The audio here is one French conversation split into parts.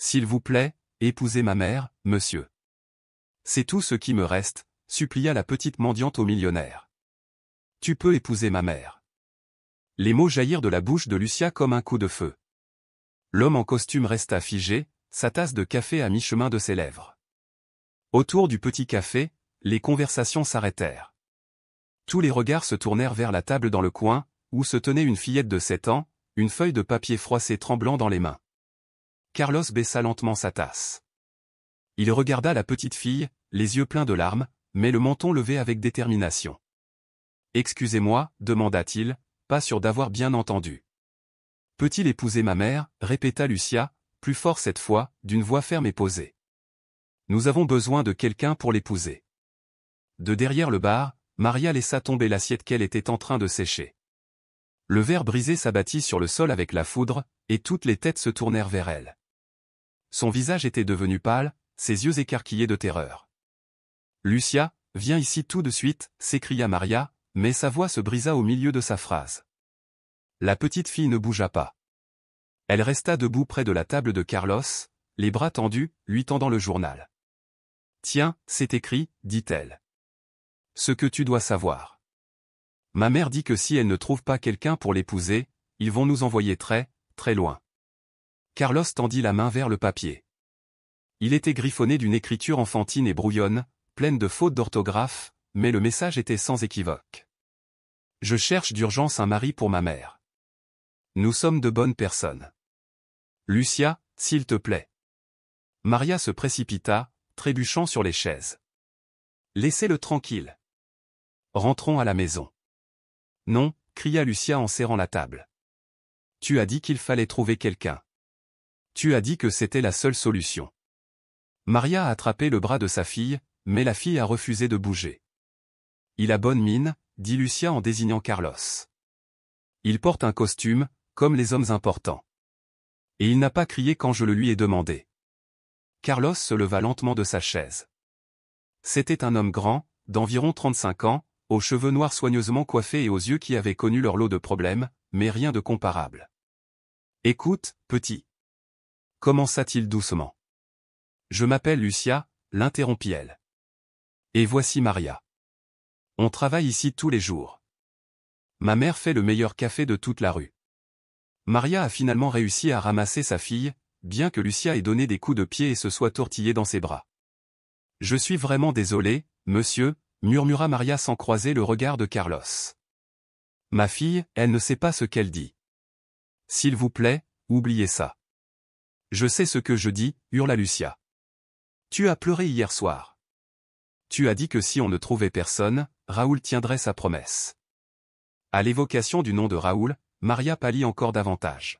S'il vous plaît, épousez ma mère, monsieur. C'est tout ce qui me reste, supplia la petite mendiante au millionnaire. Tu peux épouser ma mère. Les mots jaillirent de la bouche de Lucia comme un coup de feu. L'homme en costume resta figé, sa tasse de café à mi-chemin de ses lèvres. Autour du petit café, les conversations s'arrêtèrent. Tous les regards se tournèrent vers la table dans le coin, où se tenait une fillette de 7 ans, une feuille de papier froissé tremblant dans les mains. Carlos baissa lentement sa tasse. Il regarda la petite fille, les yeux pleins de larmes, mais le menton levé avec détermination. « Excusez-moi, demanda-t-il, pas sûr d'avoir bien entendu. »« Peut-il épouser ma mère » répéta Lucia, plus fort cette fois, d'une voix ferme et posée. « Nous avons besoin de quelqu'un pour l'épouser. » De derrière le bar, Maria laissa tomber l'assiette qu'elle était en train de sécher. Le verre brisé s'abattit sur le sol avec la foudre, et toutes les têtes se tournèrent vers elle. Son visage était devenu pâle, ses yeux écarquillés de terreur. « Lucia, viens ici tout de suite » s'écria Maria, mais sa voix se brisa au milieu de sa phrase. La petite fille ne bougea pas. Elle resta debout près de la table de Carlos, les bras tendus, lui tendant le journal. « Tiens, c'est écrit, » dit-elle. « Ce que tu dois savoir. Ma mère dit que si elle ne trouve pas quelqu'un pour l'épouser, ils vont nous envoyer très, très loin. » Carlos tendit la main vers le papier. Il était griffonné d'une écriture enfantine et brouillonne, pleine de fautes d'orthographe, mais le message était sans équivoque. « Je cherche d'urgence un mari pour ma mère. Nous sommes de bonnes personnes. Lucia, s'il te plaît. » Maria se précipita, trébuchant sur les chaises. « Laissez-le tranquille. Rentrons à la maison. »« Non » cria Lucia en serrant la table. « Tu as dit qu'il fallait trouver quelqu'un. Tu as dit que c'était la seule solution. » Maria a attrapé le bras de sa fille, mais la fille a refusé de bouger. « Il a bonne mine » dit Lucia en désignant Carlos. « Il porte un costume, comme les hommes importants. Et il n'a pas crié quand je le lui ai demandé. » Carlos se leva lentement de sa chaise. C'était un homme grand, d'environ 35 ans, aux cheveux noirs soigneusement coiffés et aux yeux qui avaient connu leur lot de problèmes, mais rien de comparable. « Écoute, petit. » Commença-t-il doucement. « Je m'appelle Lucia, » l'interrompit-elle. « Et voici Maria. On travaille ici tous les jours. Ma mère fait le meilleur café de toute la rue. » Maria a finalement réussi à ramasser sa fille, bien que Lucia ait donné des coups de pied et se soit tortillée dans ses bras. « Je suis vraiment désolée, monsieur » murmura Maria sans croiser le regard de Carlos. « Ma fille, elle ne sait pas ce qu'elle dit. S'il vous plaît, oubliez ça. »« Je sais ce que je dis » hurla Lucia. « Tu as pleuré hier soir. Tu as dit que si on ne trouvait personne, Raoul tiendrait sa promesse. » À l'évocation du nom de Raoul, Maria pâlit encore davantage.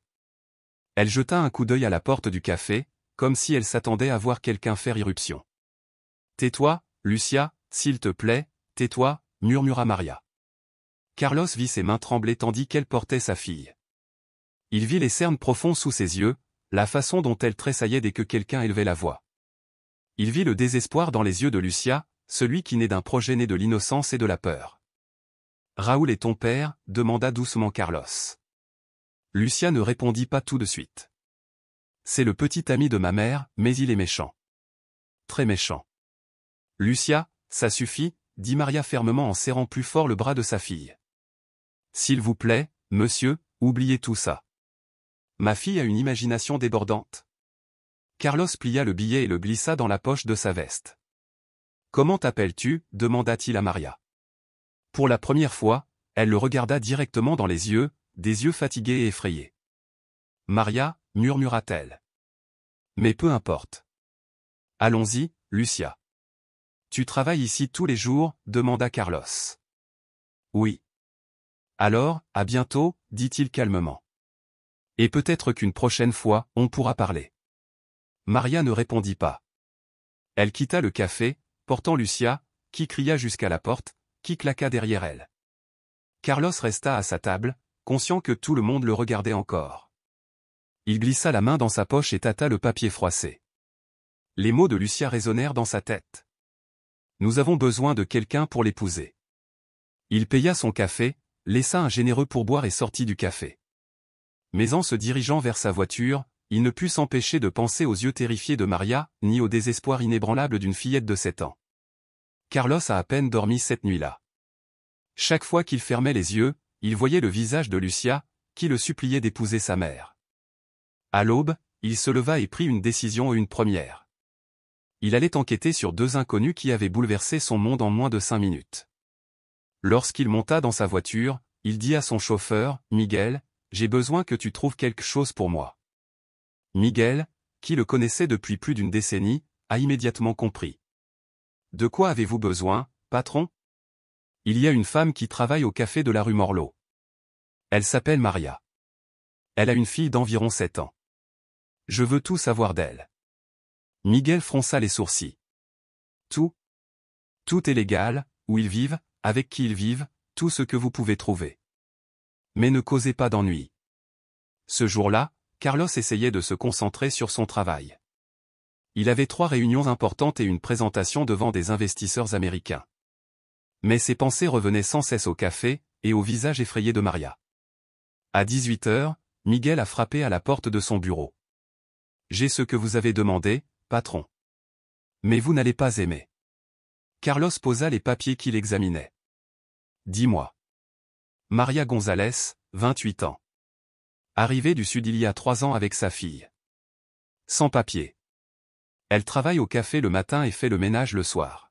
Elle jeta un coup d'œil à la porte du café, comme si elle s'attendait à voir quelqu'un faire irruption. « Tais-toi, Lucia, s'il te plaît, tais-toi » murmura Maria. Carlos vit ses mains trembler tandis qu'elle portait sa fille. Il vit les cernes profonds sous ses yeux, la façon dont elle tressaillait dès que quelqu'un élevait la voix. Il vit le désespoir dans les yeux de Lucia, celui qui naît d'un projet né de l'innocence et de la peur. « Raoul est ton père » demanda doucement Carlos. Lucia ne répondit pas tout de suite. « C'est le petit ami de ma mère, mais il est méchant. Très méchant. »« Lucia, ça suffit » dit Maria fermement en serrant plus fort le bras de sa fille. « S'il vous plaît, monsieur, oubliez tout ça. Ma fille a une imagination débordante. » Carlos plia le billet et le glissa dans la poche de sa veste. « Comment t'appelles-tu » demanda-t-il à Maria. Pour la première fois, elle le regarda directement dans les yeux, des yeux fatigués et effrayés. « Maria » murmura-t-elle. « Mais peu importe. Allons-y, Lucia. »« Tu travailles ici tous les jours » demanda Carlos. « Oui. »« Alors, à bientôt » dit-il calmement. « Et peut-être qu'une prochaine fois, on pourra parler. » Maria ne répondit pas. Elle quitta le café, portant Lucia, qui cria jusqu'à la porte, qui claqua derrière elle. Carlos resta à sa table, conscient que tout le monde le regardait encore. Il glissa la main dans sa poche et tâta le papier froissé. Les mots de Lucia résonnèrent dans sa tête. « Nous avons besoin de quelqu'un pour l'épouser. » Il paya son café, laissa un généreux pourboire et sortit du café. Mais en se dirigeant vers sa voiture, il ne put s'empêcher de penser aux yeux terrifiés de Maria, ni au désespoir inébranlable d'une fillette de 7 ans. Carlos a à peine dormi cette nuit-là. Chaque fois qu'il fermait les yeux, il voyait le visage de Lucia, qui le suppliait d'épouser sa mère. À l'aube, il se leva et prit une décision une première. Il allait enquêter sur 2 inconnus qui avaient bouleversé son monde en moins de 5 minutes. Lorsqu'il monta dans sa voiture, il dit à son chauffeur, « Miguel, j'ai besoin que tu trouves quelque chose pour moi. » Miguel, qui le connaissait depuis plus d'une décennie, a immédiatement compris. « De quoi avez-vous besoin, patron ? » « Il y a une femme qui travaille au café de la rue Morlot. Elle s'appelle Maria. Elle a une fille d'environ 7 ans. Je veux tout savoir d'elle. » Miguel fronça les sourcils. « Tout ? Tout est légal, où ils vivent, avec qui ils vivent, tout ce que vous pouvez trouver. Mais ne causez pas d'ennui. » Ce jour-là, Carlos essayait de se concentrer sur son travail. Il avait 3 réunions importantes et une présentation devant des investisseurs américains. Mais ses pensées revenaient sans cesse au café, et au visage effrayé de Maria. À 18 h, Miguel a frappé à la porte de son bureau. « J'ai ce que vous avez demandé, patron. Mais vous n'allez pas aimer. » Carlos posa les papiers qu'il examinait. « Dis-moi. » Maria González, 28 ans. Arrivée du Sud il y a 3 ans avec sa fille. Sans papier. Elle travaille au café le matin et fait le ménage le soir.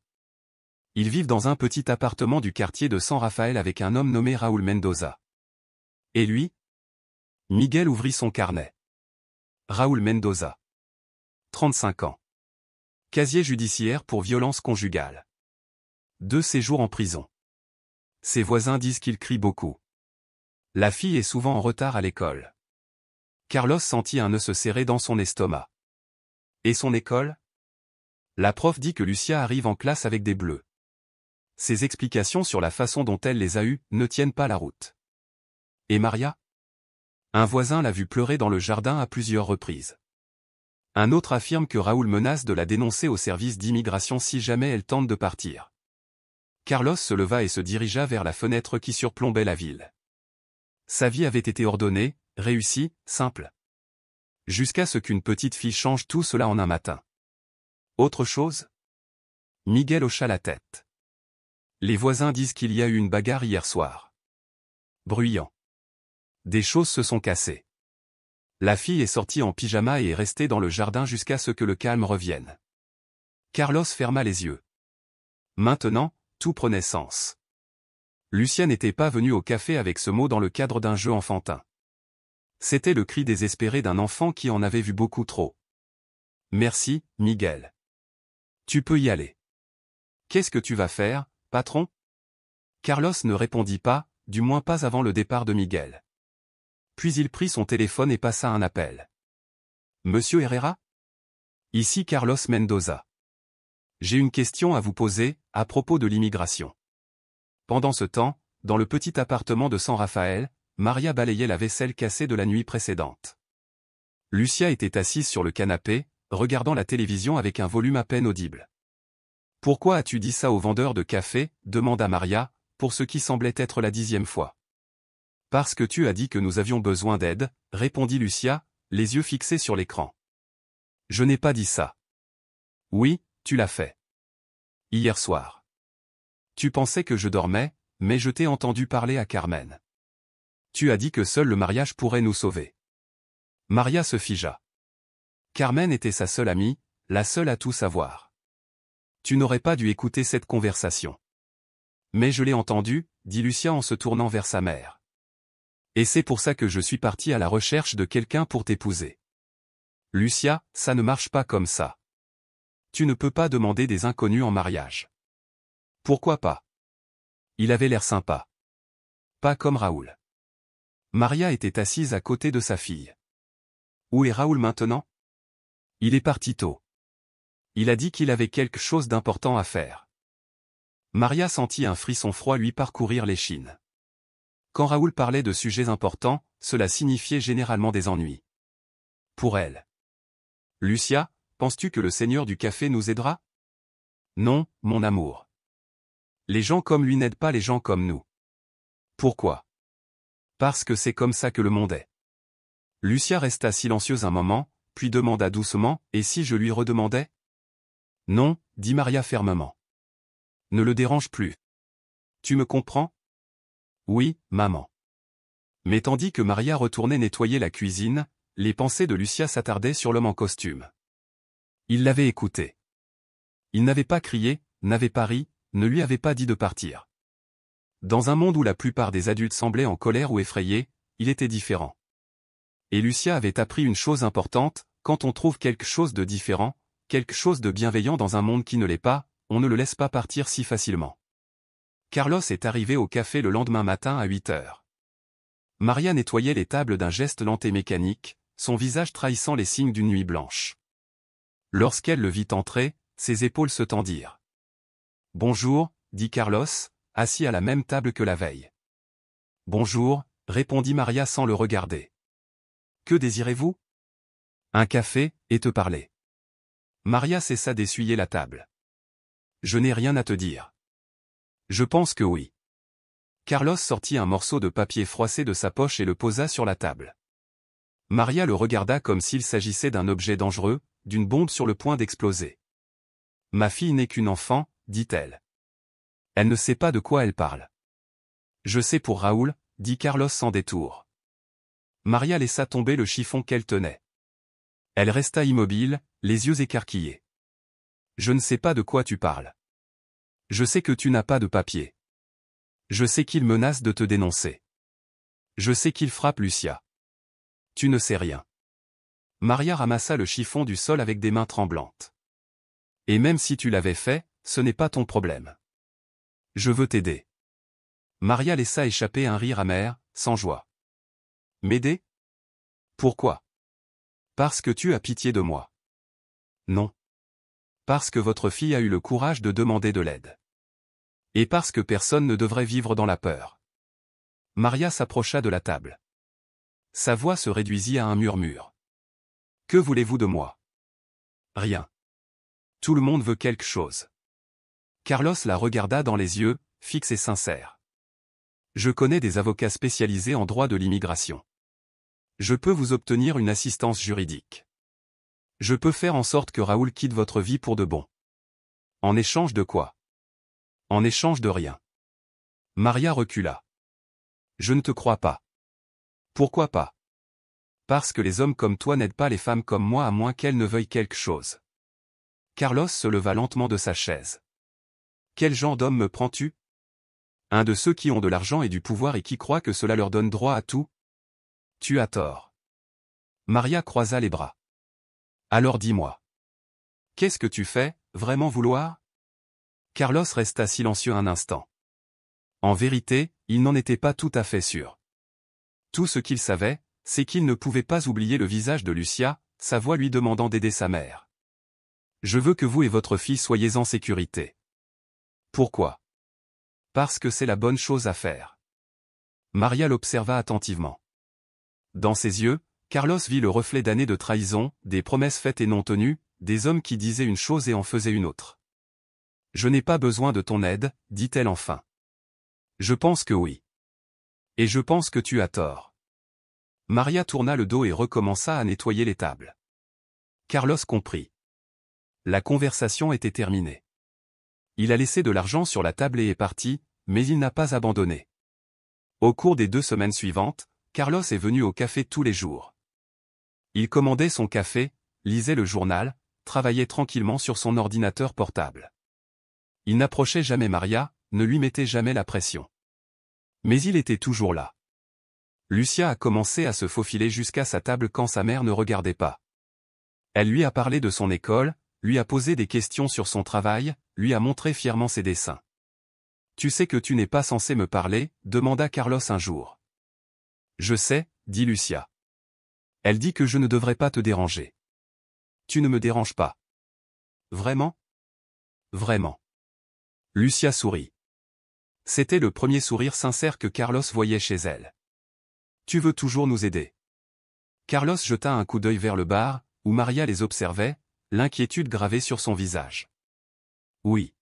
Ils vivent dans un petit appartement du quartier de San Rafael avec un homme nommé Raúl Mendoza. Et lui ? Miguel ouvrit son carnet. Raúl Mendoza. 35 ans. Casier judiciaire pour violence conjugale. 2 séjours en prison. Ses voisins disent qu'il crie beaucoup. La fille est souvent en retard à l'école. Carlos sentit un nœud se serrer dans son estomac. Et son école ? La prof dit que Lucia arrive en classe avec des bleus. Ses explications sur la façon dont elle les a eus ne tiennent pas la route. Et Maria ? Un voisin l'a vue pleurer dans le jardin à plusieurs reprises. Un autre affirme que Raúl menace de la dénoncer au service d'immigration si jamais elle tente de partir. Carlos se leva et se dirigea vers la fenêtre qui surplombait la ville. Sa vie avait été ordonnée, réussie, simple. Jusqu'à ce qu'une petite fille change tout cela en un matin. Autre chose ? Miguel hocha la tête. Les voisins disent qu'il y a eu une bagarre hier soir. Bruyant. Des choses se sont cassées. La fille est sortie en pyjama et est restée dans le jardin jusqu'à ce que le calme revienne. Carlos ferma les yeux. Maintenant, tout prenait sens. Lucia n'était pas venue au café avec ce mot dans le cadre d'un jeu enfantin. C'était le cri désespéré d'un enfant qui en avait vu beaucoup trop. « Merci, Miguel. Tu peux y aller. »« Qu'est-ce que tu vas faire, patron ?» Carlos ne répondit pas, du moins pas avant le départ de Miguel. Puis il prit son téléphone et passa un appel. « Monsieur Herrera ? Ici Carlos Mendoza. J'ai une question à vous poser, à propos de l'immigration. » Pendant ce temps, dans le petit appartement de San Rafael, Maria balayait la vaisselle cassée de la nuit précédente. Lucia était assise sur le canapé, regardant la télévision avec un volume à peine audible. « Pourquoi as-tu dit ça au vendeur de café ?» demanda Maria, pour ce qui semblait être la 10e fois. « Parce que tu as dit que nous avions besoin d'aide, » répondit Lucia, les yeux fixés sur l'écran. « Je n'ai pas dit ça. »« Oui, tu l'as fait. Hier soir. Tu pensais que je dormais, mais je t'ai entendu parler à Carmen. Tu as dit que seul le mariage pourrait nous sauver. » Maria se figea. Carmen était sa seule amie, la seule à tout savoir. Tu n'aurais pas dû écouter cette conversation. Mais je l'ai entendue, dit Lucia en se tournant vers sa mère. Et c'est pour ça que je suis partie à la recherche de quelqu'un pour t'épouser. Lucia, ça ne marche pas comme ça. Tu ne peux pas demander des inconnus en mariage. Pourquoi pas? Il avait l'air sympa. Pas comme Raúl. Maria était assise à côté de sa fille. Où est Raúl maintenant? Il est parti tôt. Il a dit qu'il avait quelque chose d'important à faire. Maria sentit un frisson froid lui parcourir l'échine. Quand Raúl parlait de sujets importants, cela signifiait généralement des ennuis. Pour elle. Lucia, penses-tu que le seigneur du café nous aidera? Non, mon amour. Les gens comme lui n'aident pas les gens comme nous. Pourquoi? Parce que c'est comme ça que le monde est. Lucia resta silencieuse un moment, puis demanda doucement, « Et si je lui redemandais ?» « Non, » dit Maria fermement. « Ne le dérange plus. Tu me comprends ? » « Oui, maman. » Mais tandis que Maria retournait nettoyer la cuisine, les pensées de Lucia s'attardaient sur l'homme en costume. Il l'avait écouté. Il n'avait pas crié, n'avait pas ri, ne lui avait pas dit de partir. Dans un monde où la plupart des adultes semblaient en colère ou effrayés, il était différent. Et Lucia avait appris une chose importante, quand on trouve quelque chose de différent, quelque chose de bienveillant dans un monde qui ne l'est pas, on ne le laisse pas partir si facilement. Carlos est arrivé au café le lendemain matin à 8 heures. Maria nettoyait les tables d'un geste lent et mécanique, son visage trahissant les signes d'une nuit blanche. Lorsqu'elle le vit entrer, ses épaules se tendirent. « Bonjour, » dit Carlos, assis à la même table que la veille. « Bonjour, » répondit Maria sans le regarder. « Que désirez-vous ? » ? « Un café, et te parler. » Maria cessa d'essuyer la table. « Je n'ai rien à te dire. »« Je pense que oui. » Carlos sortit un morceau de papier froissé de sa poche et le posa sur la table. Maria le regarda comme s'il s'agissait d'un objet dangereux, d'une bombe sur le point d'exploser. « Ma fille n'est qu'une enfant, » dit-elle. Elle ne sait pas de quoi elle parle. « Je sais pour Raoul, » dit Carlos sans détour. Maria laissa tomber le chiffon qu'elle tenait. Elle resta immobile, les yeux écarquillés. « Je ne sais pas de quoi tu parles. Je sais que tu n'as pas de papier. Je sais qu'il menace de te dénoncer. Je sais qu'il frappe Lucia. Tu ne sais rien. » Maria ramassa le chiffon du sol avec des mains tremblantes. « Et même si tu l'avais fait, ce n'est pas ton problème. Je veux t'aider. » Maria laissa échapper un rire amer, sans joie. « M'aider ? Pourquoi ? Parce que tu as pitié de moi. Non. Parce que votre fille a eu le courage de demander de l'aide. Et parce que personne ne devrait vivre dans la peur. » Maria s'approcha de la table. Sa voix se réduisit à un murmure. « Que voulez-vous de moi ? Rien. Tout le monde veut quelque chose. » Carlos la regarda dans les yeux, fixe et sincère. « Je connais des avocats spécialisés en droit de l'immigration. Je peux vous obtenir une assistance juridique. Je peux faire en sorte que Raoul quitte votre vie pour de bon. En échange de quoi ? En échange de rien. » Maria recula. « Je ne te crois pas. » »« Pourquoi pas ? » »« Parce que les hommes comme toi n'aident pas les femmes comme moi à moins qu'elles ne veuillent quelque chose. » Carlos se leva lentement de sa chaise. « Quel genre d'homme me prends-tu ? Un de ceux qui ont de l'argent et du pouvoir et qui croient que cela leur donne droit à tout ? Tu as tort. » Maria croisa les bras. « Alors dis-moi. Qu'est-ce que tu fais, vraiment vouloir ? » Carlos resta silencieux un instant. En vérité, il n'en était pas tout à fait sûr. Tout ce qu'il savait, c'est qu'il ne pouvait pas oublier le visage de Lucia, sa voix lui demandant d'aider sa mère. « Je veux que vous et votre fille soyez en sécurité. » Pourquoi ? Parce que c'est la bonne chose à faire. Maria l'observa attentivement. Dans ses yeux, Carlos vit le reflet d'années de trahison, des promesses faites et non tenues, des hommes qui disaient une chose et en faisaient une autre. « Je n'ai pas besoin de ton aide, » dit-elle enfin. « Je pense que oui. Et je pense que tu as tort. » Maria tourna le dos et recommença à nettoyer les tables. Carlos comprit. La conversation était terminée. Il a laissé de l'argent sur la table et est parti, mais il n'a pas abandonné. Au cours des 2 semaines suivantes, Carlos est venu au café tous les jours. Il commandait son café, lisait le journal, travaillait tranquillement sur son ordinateur portable. Il n'approchait jamais Maria, ne lui mettait jamais la pression. Mais il était toujours là. Lucia a commencé à se faufiler jusqu'à sa table quand sa mère ne regardait pas. Elle lui a parlé de son école, lui a posé des questions sur son travail, lui a montré fièrement ses dessins. « Tu sais que tu n'es pas censé me parler ?» demanda Carlos un jour. « Je sais, » dit Lucia. « Elle dit que je ne devrais pas te déranger. »« Tu ne me déranges pas. »« Vraiment ? » ?»« Vraiment. » Lucia sourit. C'était le premier sourire sincère que Carlos voyait chez elle. « Tu veux toujours nous aider. » Carlos jeta un coup d'œil vers le bar, où Maria les observait, l'inquiétude gravée sur son visage. « Oui.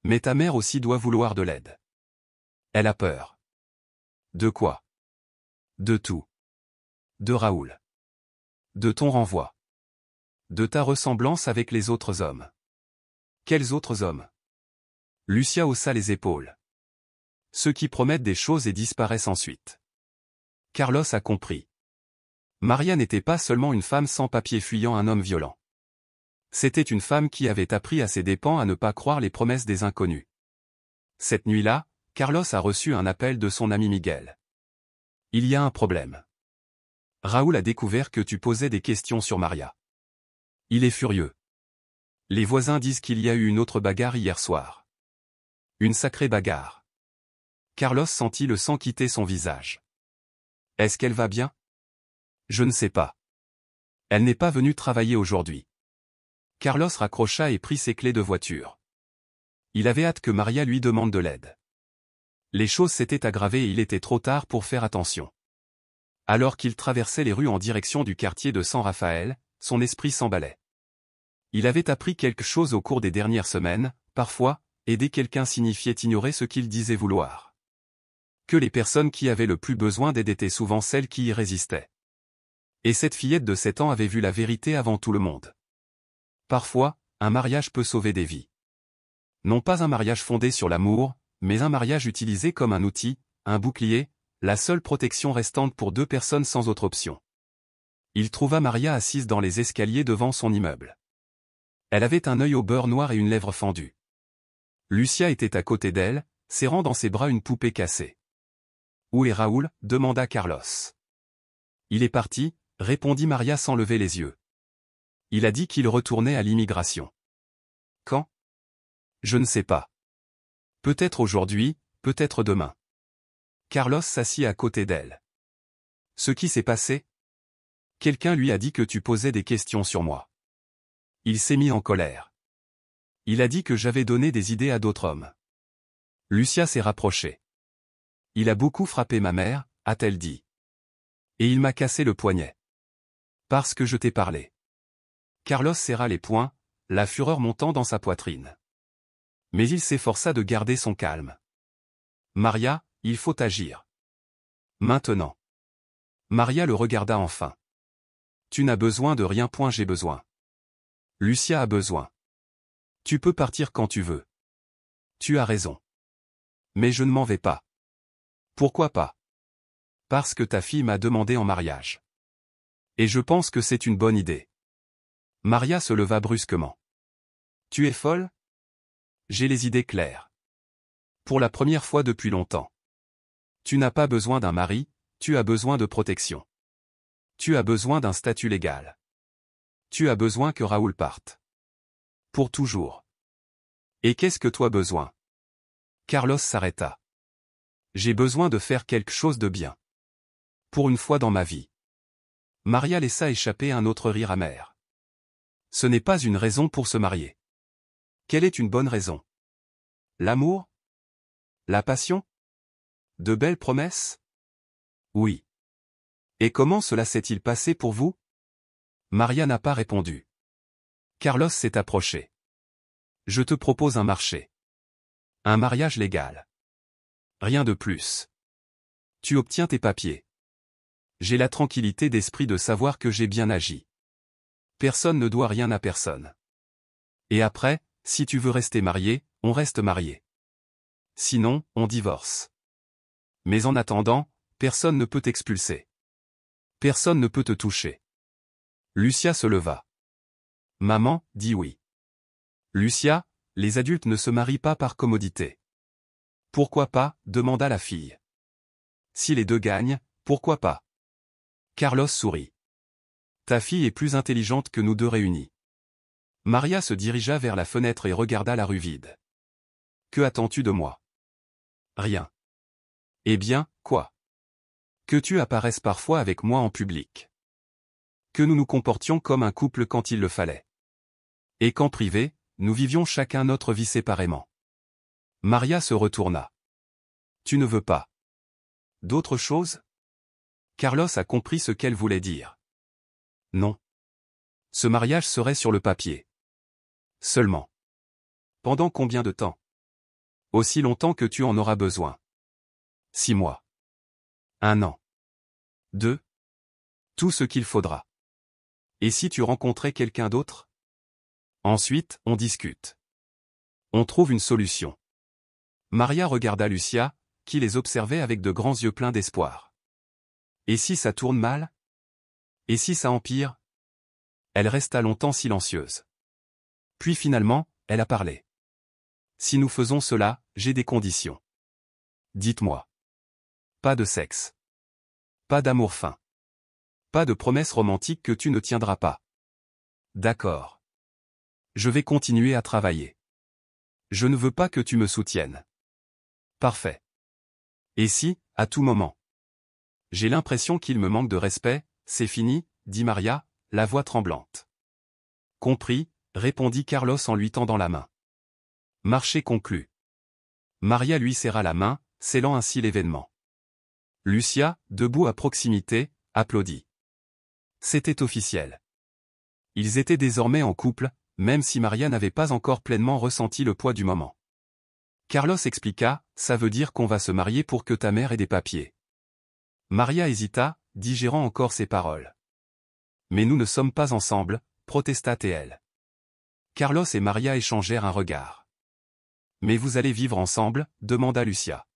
Mais ta mère aussi doit vouloir de l'aide. Elle a peur. » « De quoi ? » « De tout. de Raoul. De ton renvoi. De ta ressemblance avec les autres hommes. Quels autres hommes? Lucia haussa les épaules. Ceux qui promettent des choses et disparaissent ensuite. Carlos a compris. Maria n'était pas seulement une femme sans papier fuyant un homme violent. C'était une femme qui avait appris à ses dépens à ne pas croire les promesses des inconnus. Cette nuit-là, Carlos a reçu un appel de son ami Miguel. Il y a un problème. Raoul a découvert que tu posais des questions sur Maria. Il est furieux. Les voisins disent qu'il y a eu une autre bagarre hier soir. Une sacrée bagarre. Carlos sentit le sang quitter son visage. Est-ce qu'elle va bien? Je ne sais pas. Elle n'est pas venue travailler aujourd'hui. Carlos raccrocha et prit ses clés de voiture. Il avait hâte que Maria lui demande de l'aide. Les choses s'étaient aggravées et il était trop tard pour faire attention. Alors qu'il traversait les rues en direction du quartier de San Rafael, son esprit s'emballait. Il avait appris quelque chose au cours des dernières semaines, parfois, aider quelqu'un signifiait ignorer ce qu'il disait vouloir. Que les personnes qui avaient le plus besoin d'aide étaient souvent celles qui y résistaient. Et cette fillette de 7 ans avait vu la vérité avant tout le monde. Parfois, un mariage peut sauver des vies. Non pas un mariage fondé sur l'amour, mais un mariage utilisé comme un outil, un bouclier, la seule protection restante pour deux personnes sans autre option. Il trouva Maria assise dans les escaliers devant son immeuble. Elle avait un œil au beurre noir et une lèvre fendue. Lucia était à côté d'elle, serrant dans ses bras une poupée cassée. « Où est Raoul » demanda Carlos. « Il est parti » répondit Maria sans lever les yeux. « Il a dit qu'il retournait à l'immigration. »« Quand ? » ?»« Je ne sais pas. Peut-être aujourd'hui, peut-être demain. » Carlos s'assit à côté d'elle. « Ce qui s'est passé ? Quelqu'un lui a dit que tu posais des questions sur moi. » Il s'est mis en colère. Il a dit que j'avais donné des idées à d'autres hommes. Lucia s'est rapprochée. « Il a beaucoup frappé ma mère » a-t-elle dit. « Et il m'a cassé le poignet. Parce que je t'ai parlé. » Carlos serra les poings, la fureur montant dans sa poitrine. Mais il s'efforça de garder son calme. « Maria, il faut agir. Maintenant. » Maria le regarda enfin. « Tu n'as besoin de rien. J'ai besoin. Lucia a besoin. Tu peux partir quand tu veux. Tu as raison. Mais je ne m'en vais pas. Pourquoi pas? Parce que ta fille m'a demandé en mariage. Et je pense que c'est une bonne idée. » Maria se leva brusquement. « Tu es folle? J'ai les idées claires. Pour la première fois depuis longtemps. Tu n'as pas besoin d'un mari, tu as besoin de protection. Tu as besoin d'un statut légal. Tu as besoin que Raoul parte. Pour toujours. Et qu'est-ce que tu as besoin? » Carlos s'arrêta. « J'ai besoin de faire quelque chose de bien. Pour une fois dans ma vie. » Maria laissa échapper un autre rire amer. « Ce n'est pas une raison pour se marier. Quelle est une bonne raison? L'amour? La passion? De belles promesses? Oui. Et comment cela s'est-il passé pour vous? » Maria n'a pas répondu. Carlos s'est approché. « Je te propose un marché. Un mariage légal. Rien de plus. Tu obtiens tes papiers. J'ai la tranquillité d'esprit de savoir que j'ai bien agi. Personne ne doit rien à personne. Et après, si tu veux rester marié, on reste marié. Sinon, on divorce. Mais en attendant, personne ne peut t'expulser. Personne ne peut te toucher. » Lucia se leva. « Maman, dis oui. » Lucia, les adultes ne se marient pas par commodité. « Pourquoi pas ?» demanda la fille. « Si les deux gagnent, pourquoi pas ?» Carlos sourit. « Ta fille est plus intelligente que nous deux réunis. » Maria se dirigea vers la fenêtre et regarda la rue vide. « Que attends-tu de moi? » Rien. Eh bien, quoi? Que tu apparaisses parfois avec moi en public. Que nous nous comportions comme un couple quand il le fallait. Et qu'en privé, nous vivions chacun notre vie séparément. Maria se retourna. Tu ne veux pas d'autre chose? Carlos a compris ce qu'elle voulait dire. Non. Ce mariage serait sur le papier. Seulement. Pendant combien de temps? Aussi longtemps que tu en auras besoin. 6 mois. 1 an. 2. Tout ce qu'il faudra. Et si tu rencontrais quelqu'un d'autre? Ensuite, on discute. On trouve une solution. Maria regarda Lucia, qui les observait avec de grands yeux pleins d'espoir. Et si ça tourne mal? Et si ça empire? Elle resta longtemps silencieuse. Puis finalement, elle a parlé. Si nous faisons cela, j'ai des conditions. Dites-moi. Pas de sexe. Pas d'amour fin. Pas de promesses romantiques que tu ne tiendras pas. D'accord. Je vais continuer à travailler. Je ne veux pas que tu me soutiennes. Parfait. Et si, à tout moment? J'ai l'impression qu'il me manque de respect, c'est fini, dit Maria, la voix tremblante. Compris, répondit Carlos en lui tendant la main. Marché conclu. Maria lui serra la main, scellant ainsi l'événement. Lucia, debout à proximité, applaudit. C'était officiel. Ils étaient désormais en couple, même si Maria n'avait pas encore pleinement ressenti le poids du moment. Carlos expliqua, ça veut dire qu'on va se marier pour que ta mère ait des papiers. Maria hésita, digérant encore ses paroles. Mais nous ne sommes pas ensemble, protesta-t-elle. Carlos et Maria échangèrent un regard. Mais vous allez vivre ensemble, demanda Lucia.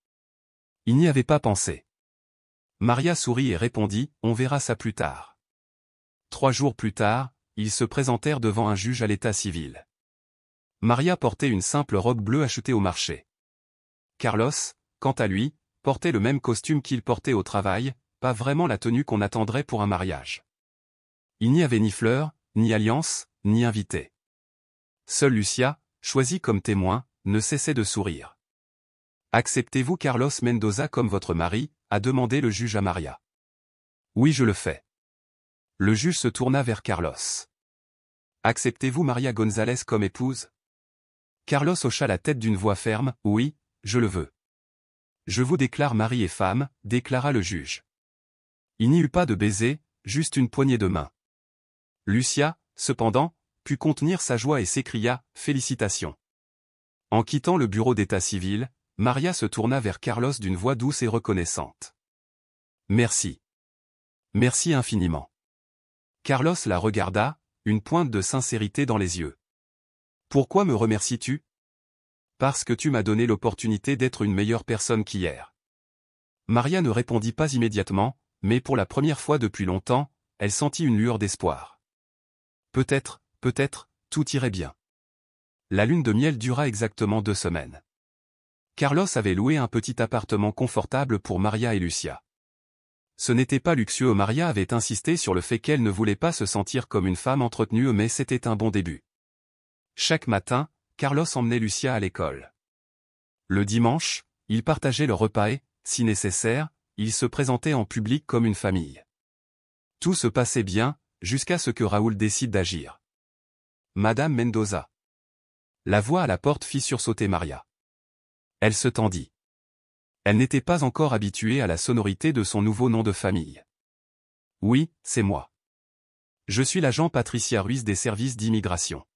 Il n'y avait pas pensé. Maria sourit et répondit, on verra ça plus tard. 3 jours plus tard, ils se présentèrent devant un juge à l'état civil. Maria portait une simple robe bleue achetée au marché. Carlos, quant à lui, portait le même costume qu'il portait au travail, pas vraiment la tenue qu'on attendrait pour un mariage. Il n'y avait ni fleurs, ni alliance, ni invité. Seule Lucia, choisie comme témoin, ne cessait de sourire. « Acceptez-vous Carlos Mendoza comme votre mari ?» a demandé le juge à Maria. « Oui, je le fais. » Le juge se tourna vers Carlos. « Acceptez-vous Maria González comme épouse ?» Carlos hocha la tête d'une voix ferme. « Oui, je le veux. »« Je vous déclare mari et femme, » déclara le juge. Il n'y eut pas de baiser, juste une poignée de main. Lucia, cependant, put contenir sa joie et s'écria « Félicitations !» En quittant le bureau d'état civil, Maria se tourna vers Carlos d'une voix douce et reconnaissante. « Merci. Merci infiniment. » Carlos la regarda, une pointe de sincérité dans les yeux. « Pourquoi me remercies-tu? » Parce que tu m'as donné l'opportunité d'être une meilleure personne qu'hier. Maria ne répondit pas immédiatement, mais pour la première fois depuis longtemps, elle sentit une lueur d'espoir. Peut-être, tout irait bien. La lune de miel dura exactement 2 semaines. Carlos avait loué un petit appartement confortable pour Maria et Lucia. Ce n'était pas luxueux, Maria avait insisté sur le fait qu'elle ne voulait pas se sentir comme une femme entretenue, mais c'était un bon début. Chaque matin, Carlos emmenait Lucia à l'école. Le dimanche, ils partageaient le repas et, si nécessaire, ils se présentaient en public comme une famille. Tout se passait bien, jusqu'à ce que Raoul décide d'agir. « Madame Mendoza. » La voix à la porte fit sursauter Maria. Elle se tendit. Elle n'était pas encore habituée à la sonorité de son nouveau nom de famille. « Oui, c'est moi. Je suis l'agent Patricia Ruiz des services d'immigration.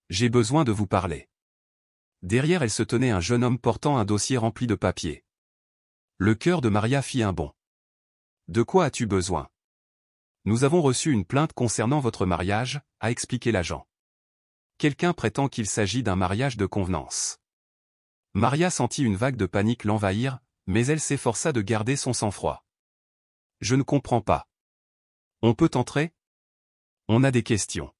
J'ai besoin de vous parler. » Derrière elle se tenait un jeune homme portant un dossier rempli de papiers. Le cœur de Maria fit un bond. « De quoi as-tu besoin? » « Nous avons reçu une plainte concernant votre mariage, » a expliqué l'agent. Quelqu'un prétend qu'il s'agit d'un mariage de convenance. Maria sentit une vague de panique l'envahir, mais elle s'efforça de garder son sang-froid. « Je ne comprends pas. On peut entrer? On a des questions. »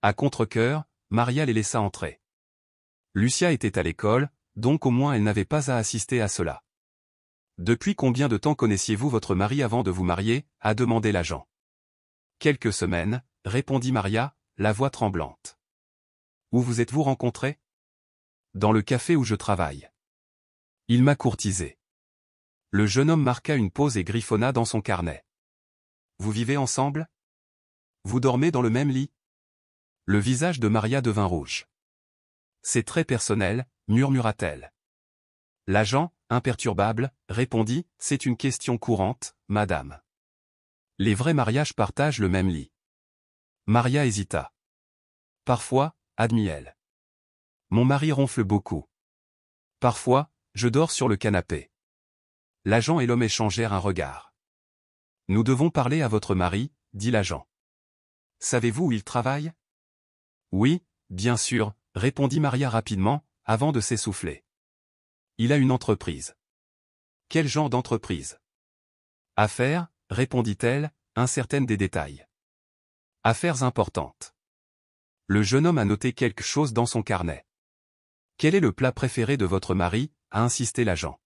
À contre-cœur, Maria les laissa entrer. Lucia était à l'école, donc au moins elle n'avait pas à assister à cela. « Depuis combien de temps connaissiez-vous votre mari avant de vous marier ?» a demandé l'agent. « Quelques semaines, » répondit Maria, la voix tremblante. « Où vous êtes-vous rencontrés? » Dans le café où je travaille. Il m'a courtisé. Le jeune homme marqua une pause et griffonna dans son carnet. Vous vivez ensemble? Vous dormez dans le même lit? Le visage de Maria devint rouge. C'est très personnel, murmura-t-elle. L'agent, imperturbable, répondit, c'est une question courante, madame. Les vrais mariages partagent le même lit. Maria hésita. Parfois, admit-elle. Mon mari ronfle beaucoup. Parfois, je dors sur le canapé. L'agent et l'homme échangèrent un regard. Nous devons parler à votre mari, dit l'agent. Savez-vous où il travaille? Oui, bien sûr, répondit Maria rapidement, avant de s'essouffler. Il a une entreprise. Quel genre d'entreprise? Affaires, répondit-elle, incertaine des détails. Affaires importantes. Le jeune homme a noté quelque chose dans son carnet. Quel est le plat préféré de votre mari? A insisté l'agent.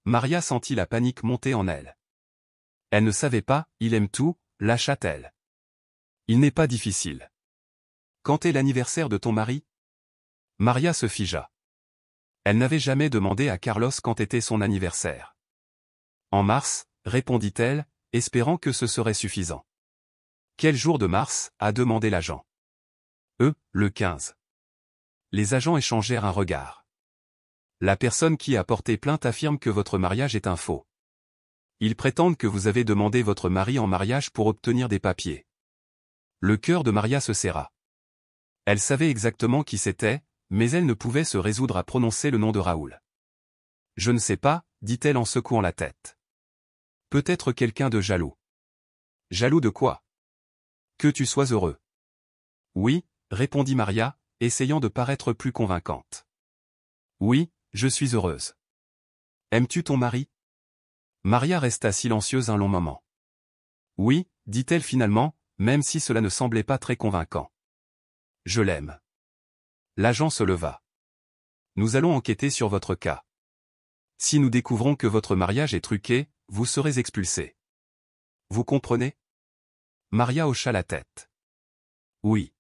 Maria sentit la panique monter en elle. Elle ne savait pas, il aime tout, lâcha-t-elle. Il n'est pas difficile. Quand est l'anniversaire de ton mari? Maria se figea. Elle n'avait jamais demandé à Carlos quand était son anniversaire. En mars, répondit-elle, espérant que ce serait suffisant. Quel jour de mars? A demandé l'agent. Le 15. Les agents échangèrent un regard. La personne qui a porté plainte affirme que votre mariage est un faux. Ils prétendent que vous avez demandé votre mari en mariage pour obtenir des papiers. Le cœur de Maria se serra. Elle savait exactement qui c'était, mais elle ne pouvait se résoudre à prononcer le nom de Raoul. Je ne sais pas, dit-elle en secouant la tête. Peut-être quelqu'un de jaloux. Jaloux de quoi? Que tu sois heureux. Oui, répondit Maria, essayant de paraître plus convaincante. Oui, je suis heureuse. Aimes-tu ton mari? Maria resta silencieuse un long moment. Oui, dit-elle finalement, même si cela ne semblait pas très convaincant. Je l'aime. L'agent se leva. Nous allons enquêter sur votre cas. Si nous découvrons que votre mariage est truqué, vous serez expulsé. Vous comprenez? Maria hocha la tête. Oui.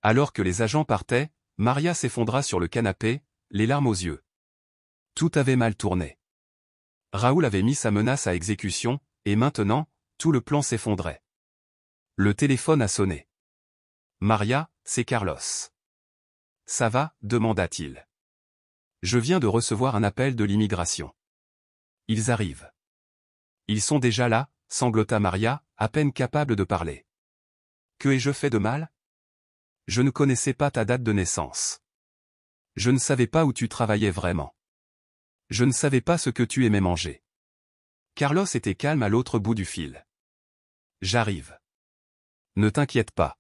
Alors que les agents partaient, Maria s'effondra sur le canapé, les larmes aux yeux. Tout avait mal tourné. Raoul avait mis sa menace à exécution, et maintenant, tout le plan s'effondrait. Le téléphone a sonné. Maria, c'est Carlos. Ça va? Demanda-t-il. Je viens de recevoir un appel de l'immigration. Ils arrivent. Ils sont déjà là, sanglota Maria, à peine capable de parler. Que ai-je fait de mal? Je ne connaissais pas ta date de naissance. Je ne savais pas où tu travaillais vraiment. Je ne savais pas ce que tu aimais manger. Carlos était calme à l'autre bout du fil. J'arrive. Ne t'inquiète pas.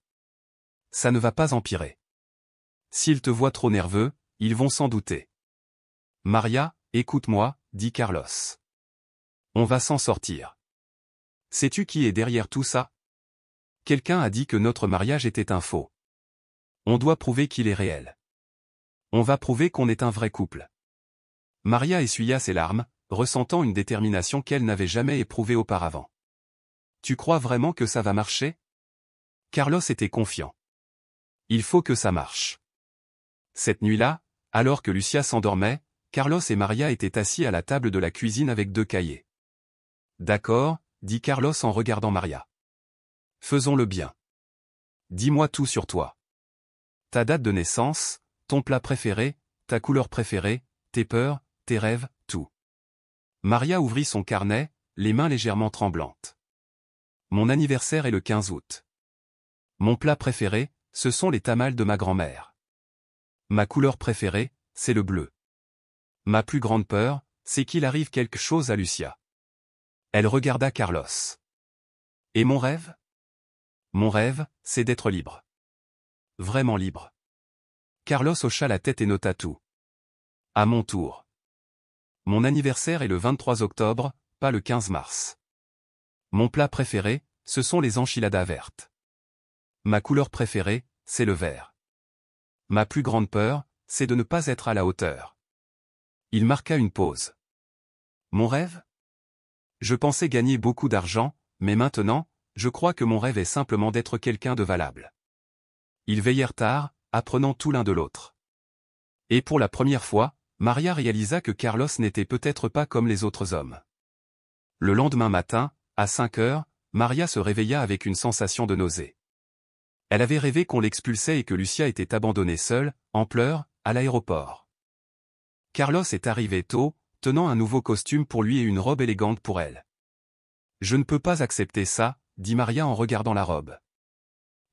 Ça ne va pas empirer. S'ils te voient trop nerveux, ils vont s'en douter. Maria, écoute-moi, dit Carlos. On va s'en sortir. Sais-tu qui est derrière tout ça? Quelqu'un a dit que notre mariage était un faux. On doit prouver qu'il est réel. On va prouver qu'on est un vrai couple. Maria essuya ses larmes, ressentant une détermination qu'elle n'avait jamais éprouvée auparavant. Tu crois vraiment que ça va marcher? Carlos était confiant. Il faut que ça marche. Cette nuit-là, alors que Lucia s'endormait, Carlos et Maria étaient assis à la table de la cuisine avec 2 cahiers. D'accord, dit Carlos en regardant Maria. Faisons-le bien. Dis-moi tout sur toi. Ta date de naissance, ton plat préféré, ta couleur préférée, tes peurs, tes rêves, tout. Maria ouvrit son carnet, les mains légèrement tremblantes. Mon anniversaire est le 15 août. Mon plat préféré, ce sont les tamales de ma grand-mère. Ma couleur préférée, c'est le bleu. Ma plus grande peur, c'est qu'il arrive quelque chose à Lucia. Elle regarda Carlos. Et mon rêve? Mon rêve, c'est d'être libre. Vraiment libre. Carlos hocha la tête et nota tout. À mon tour. Mon anniversaire est le 23 octobre, pas le 15 mars. Mon plat préféré, ce sont les enchiladas vertes. Ma couleur préférée, c'est le vert. Ma plus grande peur, c'est de ne pas être à la hauteur. Il marqua une pause. Mon rêve? Je pensais gagner beaucoup d'argent, mais maintenant, je crois que mon rêve est simplement d'être quelqu'un de valable. Ils veillèrent tard, apprenant tout l'un de l'autre. Et pour la première fois, Maria réalisa que Carlos n'était peut-être pas comme les autres hommes. Le lendemain matin, à 5 heures, Maria se réveilla avec une sensation de nausée. Elle avait rêvé qu'on l'expulsait et que Lucia était abandonnée seule, en pleurs, à l'aéroport. Carlos est arrivé tôt, tenant un nouveau costume pour lui et une robe élégante pour elle. Je ne peux pas accepter ça, dit Maria en regardant la robe.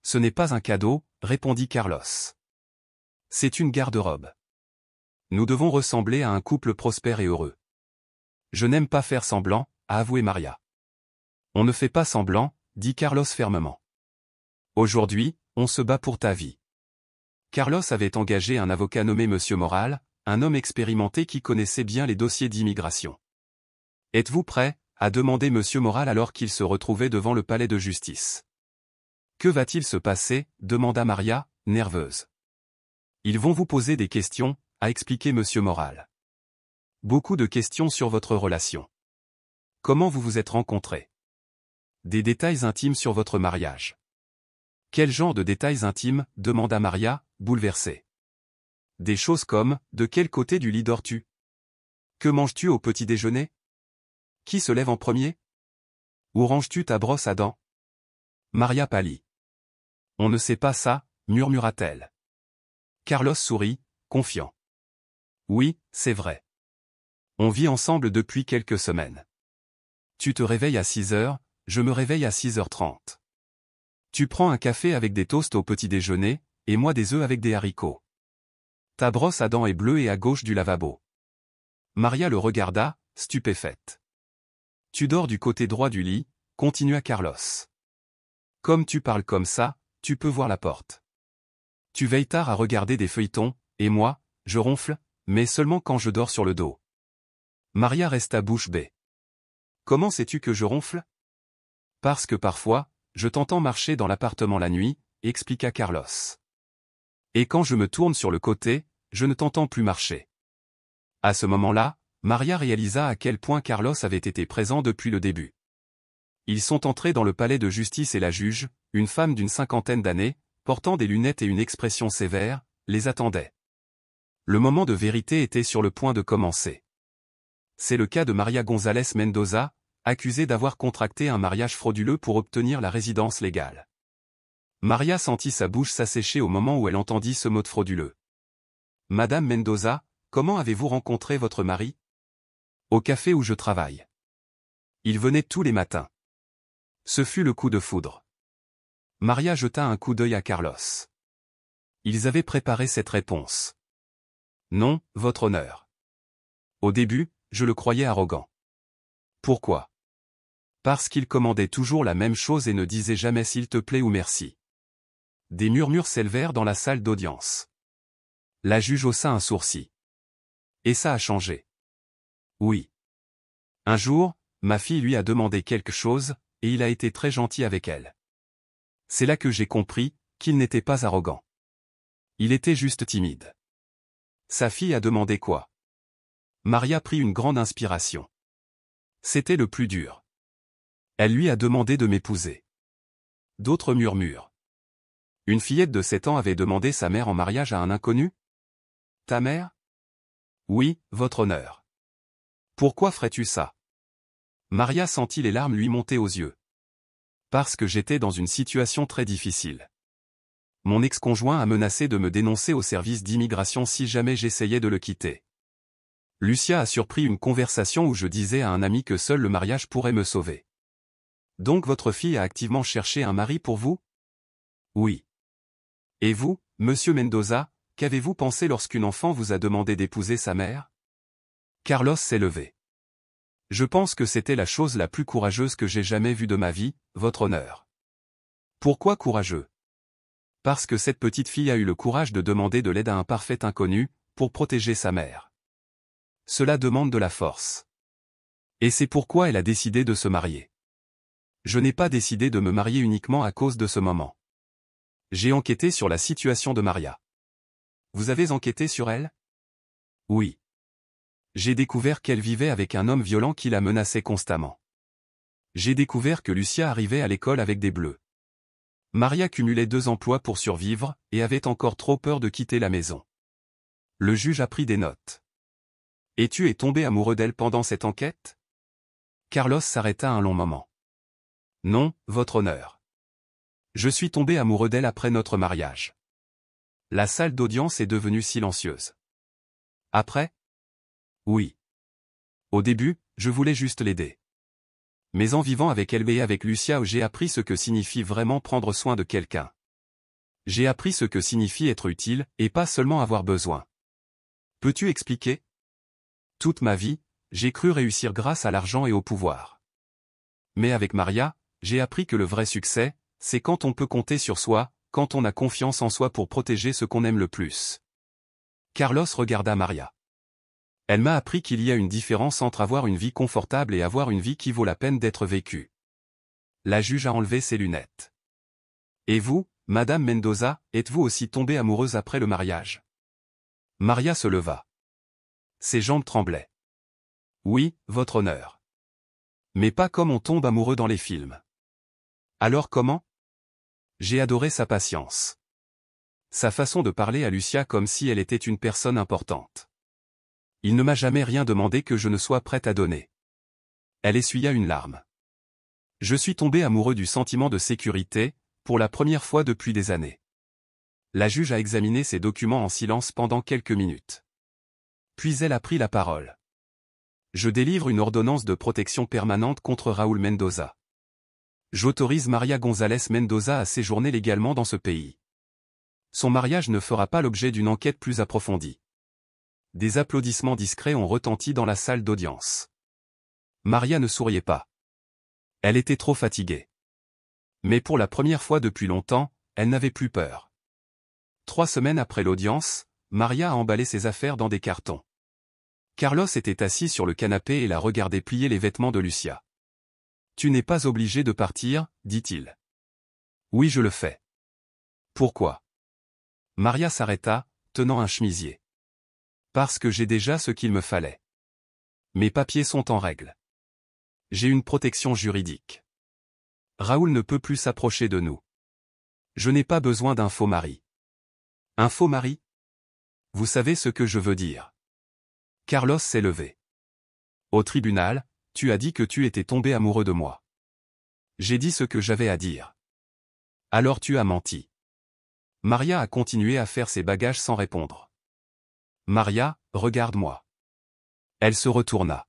Ce n'est pas un cadeau, répondit Carlos. C'est une garde-robe. Nous devons ressembler à un couple prospère et heureux. Je n'aime pas faire semblant, a avoué Maria. On ne fait pas semblant, dit Carlos fermement. Aujourd'hui, on se bat pour ta vie. Carlos avait engagé un avocat nommé Monsieur Moral, un homme expérimenté qui connaissait bien les dossiers d'immigration. Êtes-vous prêt ? A demandé Monsieur Moral alors qu'il se retrouvait devant le palais de justice. Que va-t-il se passer ? Demanda Maria, nerveuse. Ils vont vous poser des questions, a expliqué Monsieur Moral. Beaucoup de questions sur votre relation. Comment vous vous êtes rencontrés ? Des détails intimes sur votre mariage. Quel genre de détails intimes ? Demanda Maria, bouleversée. Des choses comme, de quel côté du lit dors-tu ? Que manges-tu au petit déjeuner ? Qui se lève en premier ? Où ranges-tu ta brosse à dents ? Maria pâlit. On ne sait pas ça, murmura-t-elle. Carlos sourit, confiant. Oui, c'est vrai. On vit ensemble depuis quelques semaines. Tu te réveilles à 6 heures, je me réveille à 6h30. Tu prends un café avec des toasts au petit déjeuner, et moi des œufs avec des haricots. Ta brosse à dents est bleue et à gauche du lavabo. Maria le regarda, stupéfaite. Tu dors du côté droit du lit, continua Carlos. Comme tu parles comme ça, tu peux voir la porte. Tu veilles tard à regarder des feuilletons, et moi, je ronfle, mais seulement quand je dors sur le dos. Maria resta bouche bée. Comment sais-tu que je ronfle ? Parce que parfois, je t'entends marcher dans l'appartement la nuit, expliqua Carlos. Et quand je me tourne sur le côté, je ne t'entends plus marcher. À ce moment-là, Maria réalisa à quel point Carlos avait été présent depuis le début. Ils sont entrés dans le palais de justice et la juge, une femme d'une 50aine d'années, portant des lunettes et une expression sévère, les attendait. Le moment de vérité était sur le point de commencer. C'est le cas de Maria González Mendoza, accusée d'avoir contracté un mariage frauduleux pour obtenir la résidence légale. Maria sentit sa bouche s'assécher au moment où elle entendit ce mot de frauduleux. Madame Mendoza, comment avez-vous rencontré votre mari ? Au café où je travaille. Il venait tous les matins. Ce fut le coup de foudre. Maria jeta un coup d'œil à Carlos. Ils avaient préparé cette réponse. Non, votre honneur. Au début, je le croyais arrogant. Pourquoi ? Parce qu'il commandait toujours la même chose et ne disait jamais s'il te plaît ou merci. Des murmures s'élevèrent dans la salle d'audience. La juge haussa un sourcil. Et ça a changé. Oui. Un jour, ma fille lui a demandé quelque chose, et il a été très gentil avec elle. C'est là que j'ai compris qu'il n'était pas arrogant. Il était juste timide. Sa fille a demandé quoi ? Maria prit une grande inspiration. C'était le plus dur. Elle lui a demandé de m'épouser. D'autres murmurent. Une fillette de 7 ans avait demandé sa mère en mariage à un inconnu ? Ta mère ? Oui, votre honneur. Pourquoi ferais-tu ça ? Maria sentit les larmes lui monter aux yeux. Parce que j'étais dans une situation très difficile. Mon ex-conjoint a menacé de me dénoncer au service d'immigration si jamais j'essayais de le quitter. Lucia a surpris une conversation où je disais à un ami que seul le mariage pourrait me sauver. Donc votre fille a activement cherché un mari pour vous ? Oui. Et vous, monsieur Mendoza, qu'avez-vous pensé lorsqu'une enfant vous a demandé d'épouser sa mère ? Carlos s'est levé. Je pense que c'était la chose la plus courageuse que j'ai jamais vue de ma vie, votre honneur. Pourquoi courageux ? Parce que cette petite fille a eu le courage de demander de l'aide à un parfait inconnu, pour protéger sa mère. Cela demande de la force. Et c'est pourquoi elle a décidé de se marier. Je n'ai pas décidé de me marier uniquement à cause de ce moment. J'ai enquêté sur la situation de Maria. Vous avez enquêté sur elle ? Oui. J'ai découvert qu'elle vivait avec un homme violent qui la menaçait constamment. J'ai découvert que Lucia arrivait à l'école avec des bleus. Maria cumulait 2 emplois pour survivre, et avait encore trop peur de quitter la maison. Le juge a pris des notes. Et tu es tombé amoureux d'elle pendant cette enquête ? Carlos s'arrêta un long moment. Non, votre honneur. Je suis tombé amoureux d'elle après notre mariage. La salle d'audience est devenue silencieuse. Après ? Oui. Au début, je voulais juste l'aider. Mais en vivant avec elle et avec Lucia, j'ai appris ce que signifie vraiment prendre soin de quelqu'un. J'ai appris ce que signifie être utile, et pas seulement avoir besoin. Peux-tu expliquer ? Toute ma vie, j'ai cru réussir grâce à l'argent et au pouvoir. Mais avec Maria, j'ai appris que le vrai succès, c'est quand on peut compter sur soi, quand on a confiance en soi pour protéger ce qu'on aime le plus. Carlos regarda Maria. Elle m'a appris qu'il y a une différence entre avoir une vie confortable et avoir une vie qui vaut la peine d'être vécue. La juge a enlevé ses lunettes. Et vous, Madame Mendoza, êtes-vous aussi tombée amoureuse après le mariage? Maria se leva. Ses jambes tremblaient. Oui, votre honneur. Mais pas comme on tombe amoureux dans les films. Alors comment? J'ai adoré sa patience. Sa façon de parler à Lucia comme si elle était une personne importante. Il ne m'a jamais rien demandé que je ne sois prête à donner. Elle essuya une larme. Je suis tombé amoureux du sentiment de sécurité, pour la première fois depuis des années. La juge a examiné ses documents en silence pendant quelques minutes. Puis elle a pris la parole. Je délivre une ordonnance de protection permanente contre Raúl Mendoza. J'autorise Maria González Mendoza à séjourner légalement dans ce pays. Son mariage ne fera pas l'objet d'une enquête plus approfondie. Des applaudissements discrets ont retenti dans la salle d'audience. Maria ne souriait pas. Elle était trop fatiguée. Mais pour la première fois depuis longtemps, elle n'avait plus peur. 3 semaines après l'audience, Maria a emballé ses affaires dans des cartons. Carlos était assis sur le canapé et la regardait plier les vêtements de Lucia. « Tu n'es pas obligé de partir, dit-il. »« Oui, je le fais. »« Pourquoi ?» Maria s'arrêta, tenant un chemisier. « Parce que j'ai déjà ce qu'il me fallait. Mes papiers sont en règle. J'ai une protection juridique. Raoul ne peut plus s'approcher de nous. Je n'ai pas besoin d'un faux mari. » Un faux mari? Vous savez ce que je veux dire. Carlos s'est levé. Au tribunal, tu as dit que tu étais tombé amoureux de moi. J'ai dit ce que j'avais à dire. Alors tu as menti. Maria a continué à faire ses bagages sans répondre. Maria, regarde-moi. Elle se retourna.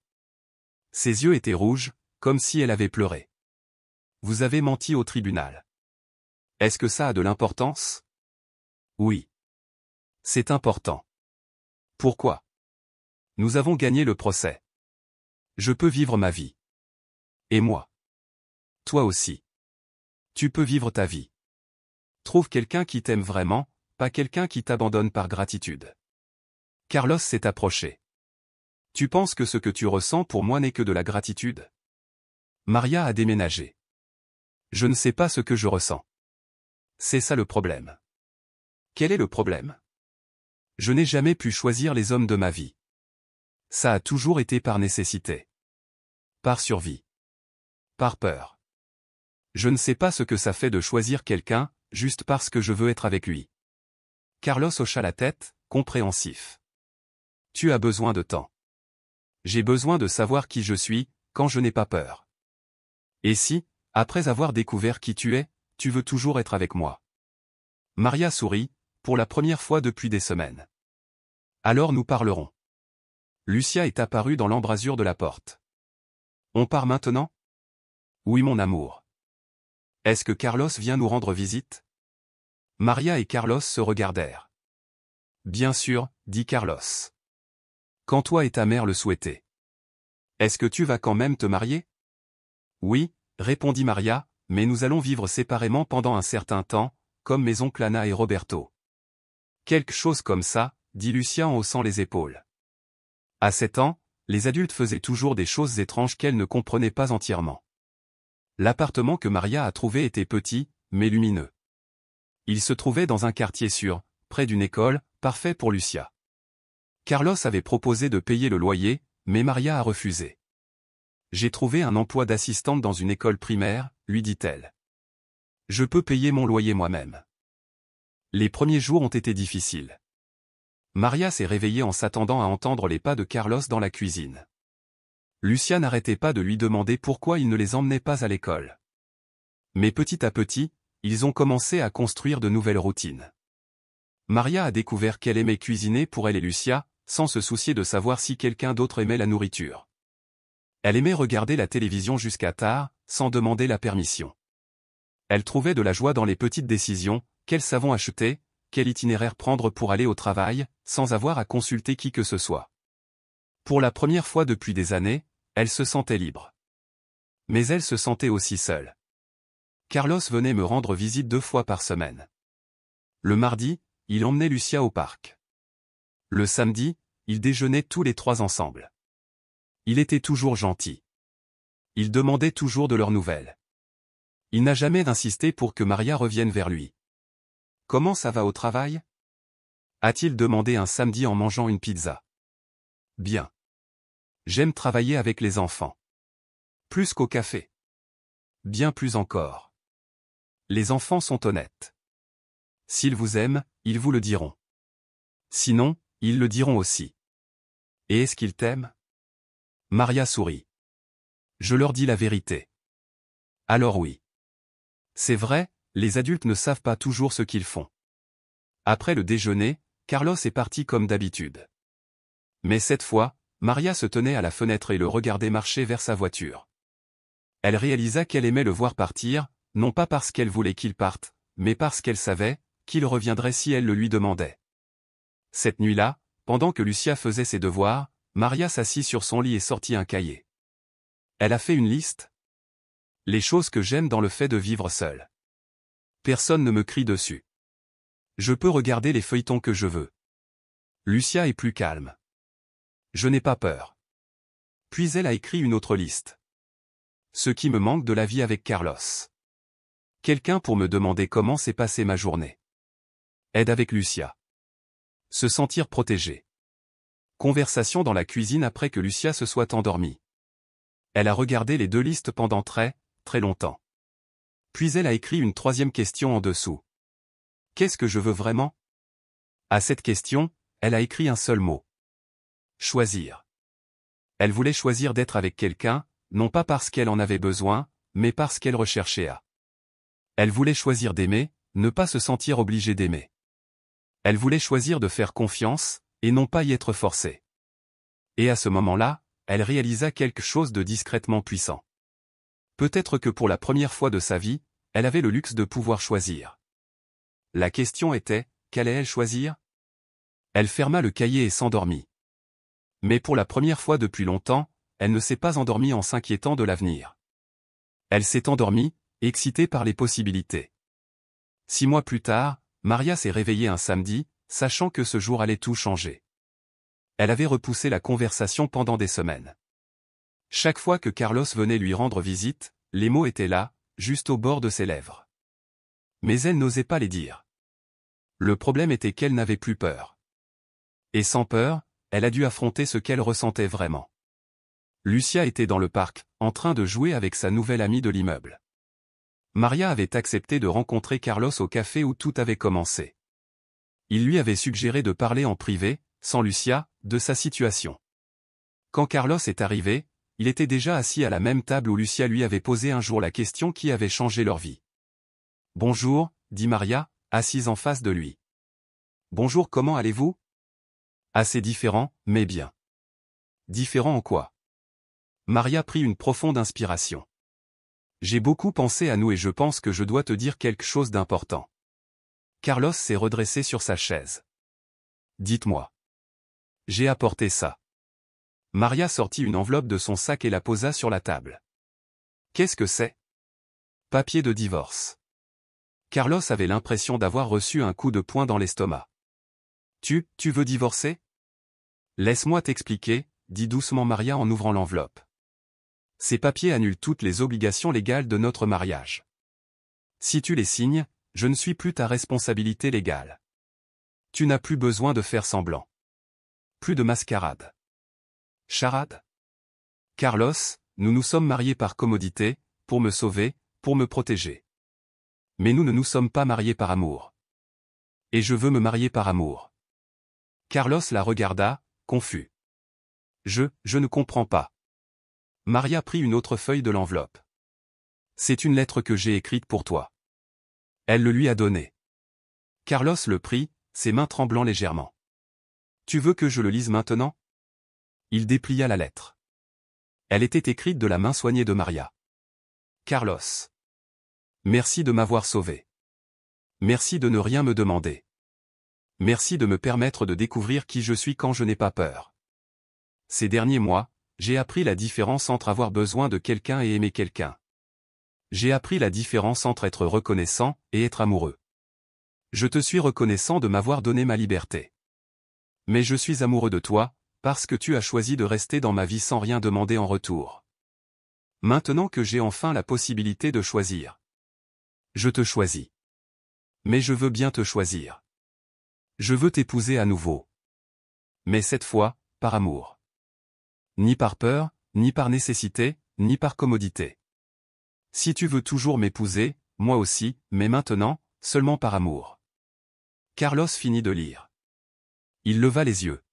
Ses yeux étaient rouges, comme si elle avait pleuré. Vous avez menti au tribunal. Est-ce que ça a de l'importance? Oui. C'est important. Pourquoi? Nous avons gagné le procès. Je peux vivre ma vie. Et moi? Toi aussi. Tu peux vivre ta vie. Trouve quelqu'un qui t'aime vraiment, pas quelqu'un qui t'abandonne par gratitude. Carlos s'est approché. Tu penses que ce que tu ressens pour moi n'est que de la gratitude? Maria a déménagé. Je ne sais pas ce que je ressens. C'est ça le problème. Quel est le problème? Je n'ai jamais pu choisir les hommes de ma vie. Ça a toujours été par nécessité. Par survie. Par peur. Je ne sais pas ce que ça fait de choisir quelqu'un, juste parce que je veux être avec lui. Carlos hocha la tête, compréhensif. Tu as besoin de temps. J'ai besoin de savoir qui je suis, quand je n'ai pas peur. Et si, après avoir découvert qui tu es, tu veux toujours être avec moi? Maria sourit, pour la première fois depuis des semaines. Alors nous parlerons. Lucia est apparue dans l'embrasure de la porte. On part maintenant? Oui mon amour. Est-ce que Carlos vient nous rendre visite? Maria et Carlos se regardèrent. Bien sûr, dit Carlos. Quand toi et ta mère le souhaitez. Est-ce que tu vas quand même te marier? Oui, répondit Maria, mais nous allons vivre séparément pendant un certain temps, comme mes oncles Anna et Roberto. Quelque chose comme ça, dit Lucia en haussant les épaules. À 7 ans, les adultes faisaient toujours des choses étranges qu'elle ne comprenait pas entièrement. L'appartement que Maria a trouvé était petit, mais lumineux. Il se trouvait dans un quartier sûr, près d'une école, parfait pour Lucia. Carlos avait proposé de payer le loyer, mais Maria a refusé. J'ai trouvé un emploi d'assistante dans une école primaire, lui dit-elle. Je peux payer mon loyer moi-même. Les premiers jours ont été difficiles. Maria s'est réveillée en s'attendant à entendre les pas de Carlos dans la cuisine. Lucia n'arrêtait pas de lui demander pourquoi il ne les emmenait pas à l'école. Mais petit à petit, ils ont commencé à construire de nouvelles routines. Maria a découvert qu'elle aimait cuisiner pour elle et Lucia, sans se soucier de savoir si quelqu'un d'autre aimait la nourriture. Elle aimait regarder la télévision jusqu'à tard, sans demander la permission. Elle trouvait de la joie dans les petites décisions, quel savon acheter, quel itinéraire prendre pour aller au travail, sans avoir à consulter qui que ce soit. Pour la première fois depuis des années, elle se sentait libre. Mais elle se sentait aussi seule. Carlos venait me rendre visite 2 fois par semaine. Le mardi, il emmenait Lucia au parc. Le samedi, ils déjeunaient tous les 3 ensemble. Il était toujours gentil. Il demandait toujours de leurs nouvelles. Il n'a jamais insisté pour que Maria revienne vers lui. « Comment ça va au travail ?» a-t-il demandé un samedi en mangeant une pizza. « Bien. J'aime travailler avec les enfants. Plus qu'au café. Bien plus encore. Les enfants sont honnêtes. S'ils vous aiment, ils vous le diront. Sinon, ils le diront aussi. Et est-ce qu'ils t'aiment ?» Maria sourit. Je leur dis la vérité. Alors oui. C'est vrai, les adultes ne savent pas toujours ce qu'ils font. Après le déjeuner, Carlos est parti comme d'habitude. Mais cette fois, Maria se tenait à la fenêtre et le regardait marcher vers sa voiture. Elle réalisa qu'elle aimait le voir partir, non pas parce qu'elle voulait qu'il parte, mais parce qu'elle savait qu'il reviendrait si elle le lui demandait. Cette nuit-là, pendant que Lucia faisait ses devoirs, Maria s'assit sur son lit et sortit un cahier. Elle a fait une liste. Les choses que j'aime dans le fait de vivre seule. Personne ne me crie dessus. Je peux regarder les feuilletons que je veux. Lucia est plus calme. Je n'ai pas peur. Puis elle a écrit une autre liste. Ce qui me manque de la vie avec Carlos. Quelqu'un pour me demander comment s'est passée ma journée. Aide avec Lucia. Se sentir protégé. Conversation dans la cuisine après que Lucia se soit endormie. Elle a regardé les 2 listes pendant très longtemps. Puis elle a écrit une 3e question en dessous. Qu'est-ce que je veux vraiment? À cette question, elle a écrit un seul mot. Choisir. Elle voulait choisir d'être avec quelqu'un, non pas parce qu'elle en avait besoin, mais parce qu'elle recherchait à. Elle voulait choisir d'aimer, ne pas se sentir obligée d'aimer. Elle voulait choisir de faire confiance, et non pas y être forcée. Et à ce moment-là, elle réalisa quelque chose de discrètement puissant. Peut-être que pour la première fois de sa vie, elle avait le luxe de pouvoir choisir. La question était, qu'allait-elle choisir? Elle ferma le cahier et s'endormit. Mais pour la première fois depuis longtemps, elle ne s'est pas endormie en s'inquiétant de l'avenir. Elle s'est endormie, excitée par les possibilités. 6 mois plus tard, Maria s'est réveillée un samedi, sachant que ce jour allait tout changer. Elle avait repoussé la conversation pendant des semaines. Chaque fois que Carlos venait lui rendre visite, les mots étaient là, juste au bord de ses lèvres. Mais elle n'osait pas les dire. Le problème était qu'elle n'avait plus peur. Et sans peur, elle a dû affronter ce qu'elle ressentait vraiment. Lucia était dans le parc, en train de jouer avec sa nouvelle amie de l'immeuble. Maria avait accepté de rencontrer Carlos au café où tout avait commencé. Il lui avait suggéré de parler en privé, sans Lucia, de sa situation. Quand Carlos est arrivé, il était déjà assis à la même table où Lucia lui avait posé un jour la question qui avait changé leur vie. « Bonjour », dit Maria, assise en face de lui. « Bonjour, comment allez-vous » Assez différent, mais bien. Différent en quoi? Maria prit une profonde inspiration. J'ai beaucoup pensé à nous et je pense que je dois te dire quelque chose d'important. Carlos s'est redressé sur sa chaise. Dites-moi. J'ai apporté ça. Maria sortit une enveloppe de son sac et la posa sur la table. Qu'est-ce que c'est? Papier de divorce. Carlos avait l'impression d'avoir reçu un coup de poing dans l'estomac. Tu veux divorcer? Laisse-moi t'expliquer, dit doucement Maria en ouvrant l'enveloppe. Ces papiers annulent toutes les obligations légales de notre mariage. Si tu les signes, je ne suis plus ta responsabilité légale. Tu n'as plus besoin de faire semblant. Plus de mascarade. Charade? Carlos, nous nous sommes mariés par commodité, pour me sauver, pour me protéger. Mais nous ne nous sommes pas mariés par amour. Et je veux me marier par amour. Carlos la regarda, confus. Je ne comprends pas. Maria prit une autre feuille de l'enveloppe. C'est une lettre que j'ai écrite pour toi. Elle le lui a donnée. Carlos le prit, ses mains tremblant légèrement. Tu veux que je le lise maintenant? Il déplia la lettre. Elle était écrite de la main soignée de Maria. Carlos. Merci de m'avoir sauvé. Merci de ne rien me demander. Merci de me permettre de découvrir qui je suis quand je n'ai pas peur. Ces derniers mois, j'ai appris la différence entre avoir besoin de quelqu'un et aimer quelqu'un. J'ai appris la différence entre être reconnaissant et être amoureux. Je te suis reconnaissant de m'avoir donné ma liberté. Mais je suis amoureux de toi, parce que tu as choisi de rester dans ma vie sans rien demander en retour. Maintenant que j'ai enfin la possibilité de choisir. Je te choisis. Mais je veux bien te choisir. Je veux t'épouser à nouveau. Mais cette fois, par amour. Ni par peur, ni par nécessité, ni par commodité. Si tu veux toujours m'épouser, moi aussi, mais maintenant, seulement par amour. Carlos finit de lire. Il leva les yeux.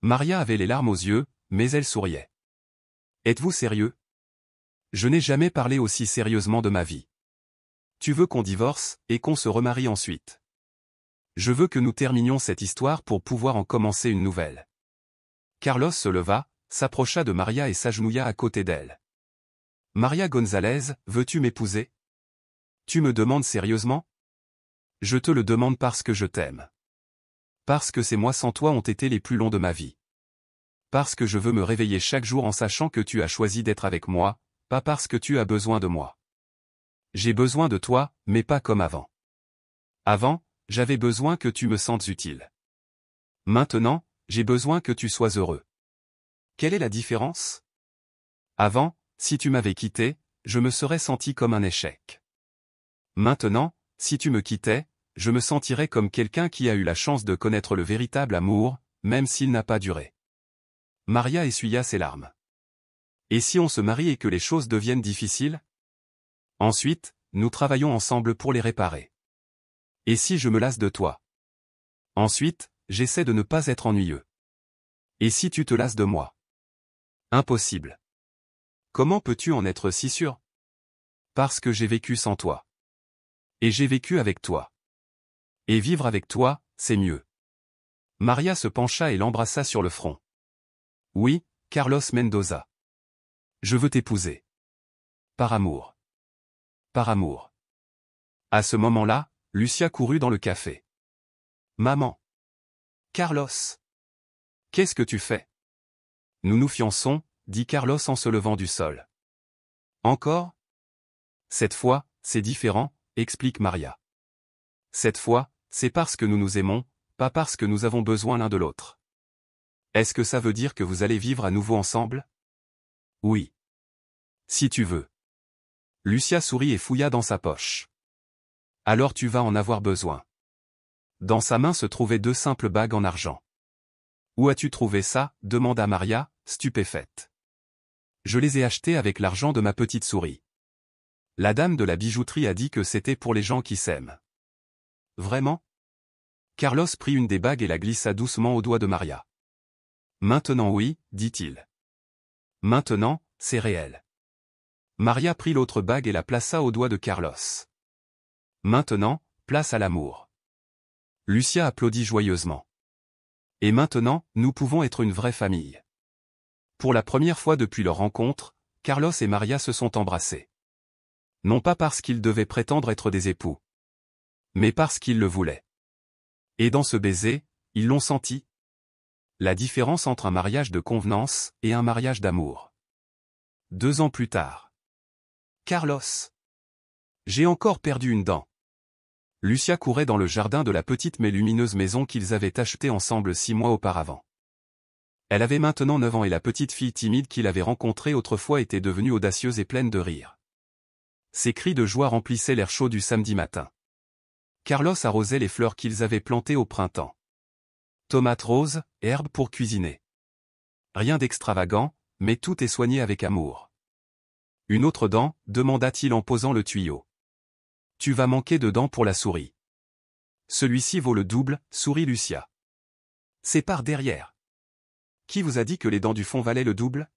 Maria avait les larmes aux yeux, mais elle souriait. Êtes-vous sérieux? Je n'ai jamais parlé aussi sérieusement de ma vie. Tu veux qu'on divorce, et qu'on se remarie ensuite. Je veux que nous terminions cette histoire pour pouvoir en commencer une nouvelle. Carlos se leva, s'approcha de Maria et s'agenouilla à côté d'elle. Maria González, veux-tu m'épouser? Tu me demandes sérieusement? Je te le demande parce que je t'aime. Parce que ces mois sans toi ont été les plus longs de ma vie. Parce que je veux me réveiller chaque jour en sachant que tu as choisi d'être avec moi, pas parce que tu as besoin de moi. J'ai besoin de toi, mais pas comme avant. Avant, j'avais besoin que tu me sentes utile. Maintenant, j'ai besoin que tu sois heureux. Quelle est la différence? Avant, si tu m'avais quitté, je me serais senti comme un échec. Maintenant, si tu me quittais, je me sentirais comme quelqu'un qui a eu la chance de connaître le véritable amour, même s'il n'a pas duré. Maria essuya ses larmes. Et si on se marie et que les choses deviennent difficiles? Ensuite, nous travaillons ensemble pour les réparer. Et si je me lasse de toi? Ensuite, j'essaie de ne pas être ennuyeux. Et si tu te lasses de moi? Impossible. Comment peux-tu en être si sûr? Parce que j'ai vécu sans toi. Et j'ai vécu avec toi. Et vivre avec toi, c'est mieux. Maria se pencha et l'embrassa sur le front. Oui, Carlos Mendoza. Je veux t'épouser. Par amour. Par amour. À ce moment-là, Lucia courut dans le café. Maman. Carlos. Qu'est-ce que tu fais? Nous nous fiançons, dit Carlos en se levant du sol. Encore? Cette fois, c'est différent, explique Maria. Cette fois, c'est parce que nous nous aimons, pas parce que nous avons besoin l'un de l'autre. Est-ce que ça veut dire que vous allez vivre à nouveau ensemble? Oui. Si tu veux. Lucia sourit et fouilla dans sa poche. Alors tu vas en avoir besoin. Dans sa main se trouvaient 2 simples bagues en argent. Où as-tu trouvé ça? Demanda Maria, stupéfaite. Je les ai achetées avec l'argent de ma petite souris. La dame de la bijouterie a dit que c'était pour les gens qui s'aiment. Vraiment? Carlos prit une des bagues et la glissa doucement au doigt de Maria. Maintenant oui, dit-il. Maintenant, c'est réel. Maria prit l'autre bague et la plaça au doigt de Carlos. Maintenant, place à l'amour. Lucia applaudit joyeusement. Et maintenant, nous pouvons être une vraie famille. Pour la première fois depuis leur rencontre, Carlos et Maria se sont embrassés. Non pas parce qu'ils devaient prétendre être des époux, mais parce qu'ils le voulaient. Et dans ce baiser, ils l'ont senti. La différence entre un mariage de convenance et un mariage d'amour. 2 ans plus tard. Carlos. J'ai encore perdu une dent. Lucia courait dans le jardin de la petite mais lumineuse maison qu'ils avaient achetée ensemble 6 mois auparavant. Elle avait maintenant 9 ans et la petite fille timide qu'il avait rencontrée autrefois était devenue audacieuse et pleine de rire. Ses cris de joie remplissaient l'air chaud du samedi matin. Carlos arrosait les fleurs qu'ils avaient plantées au printemps. Tomates roses, herbes pour cuisiner. Rien d'extravagant, mais tout est soigné avec amour. Une autre dent, demanda-t-il en posant le tuyau. Tu vas manquer de dents pour la souris. Celui-ci vaut le double, sourit Lucia. C'est par derrière. Qui vous a dit que les dents du fond valaient le double?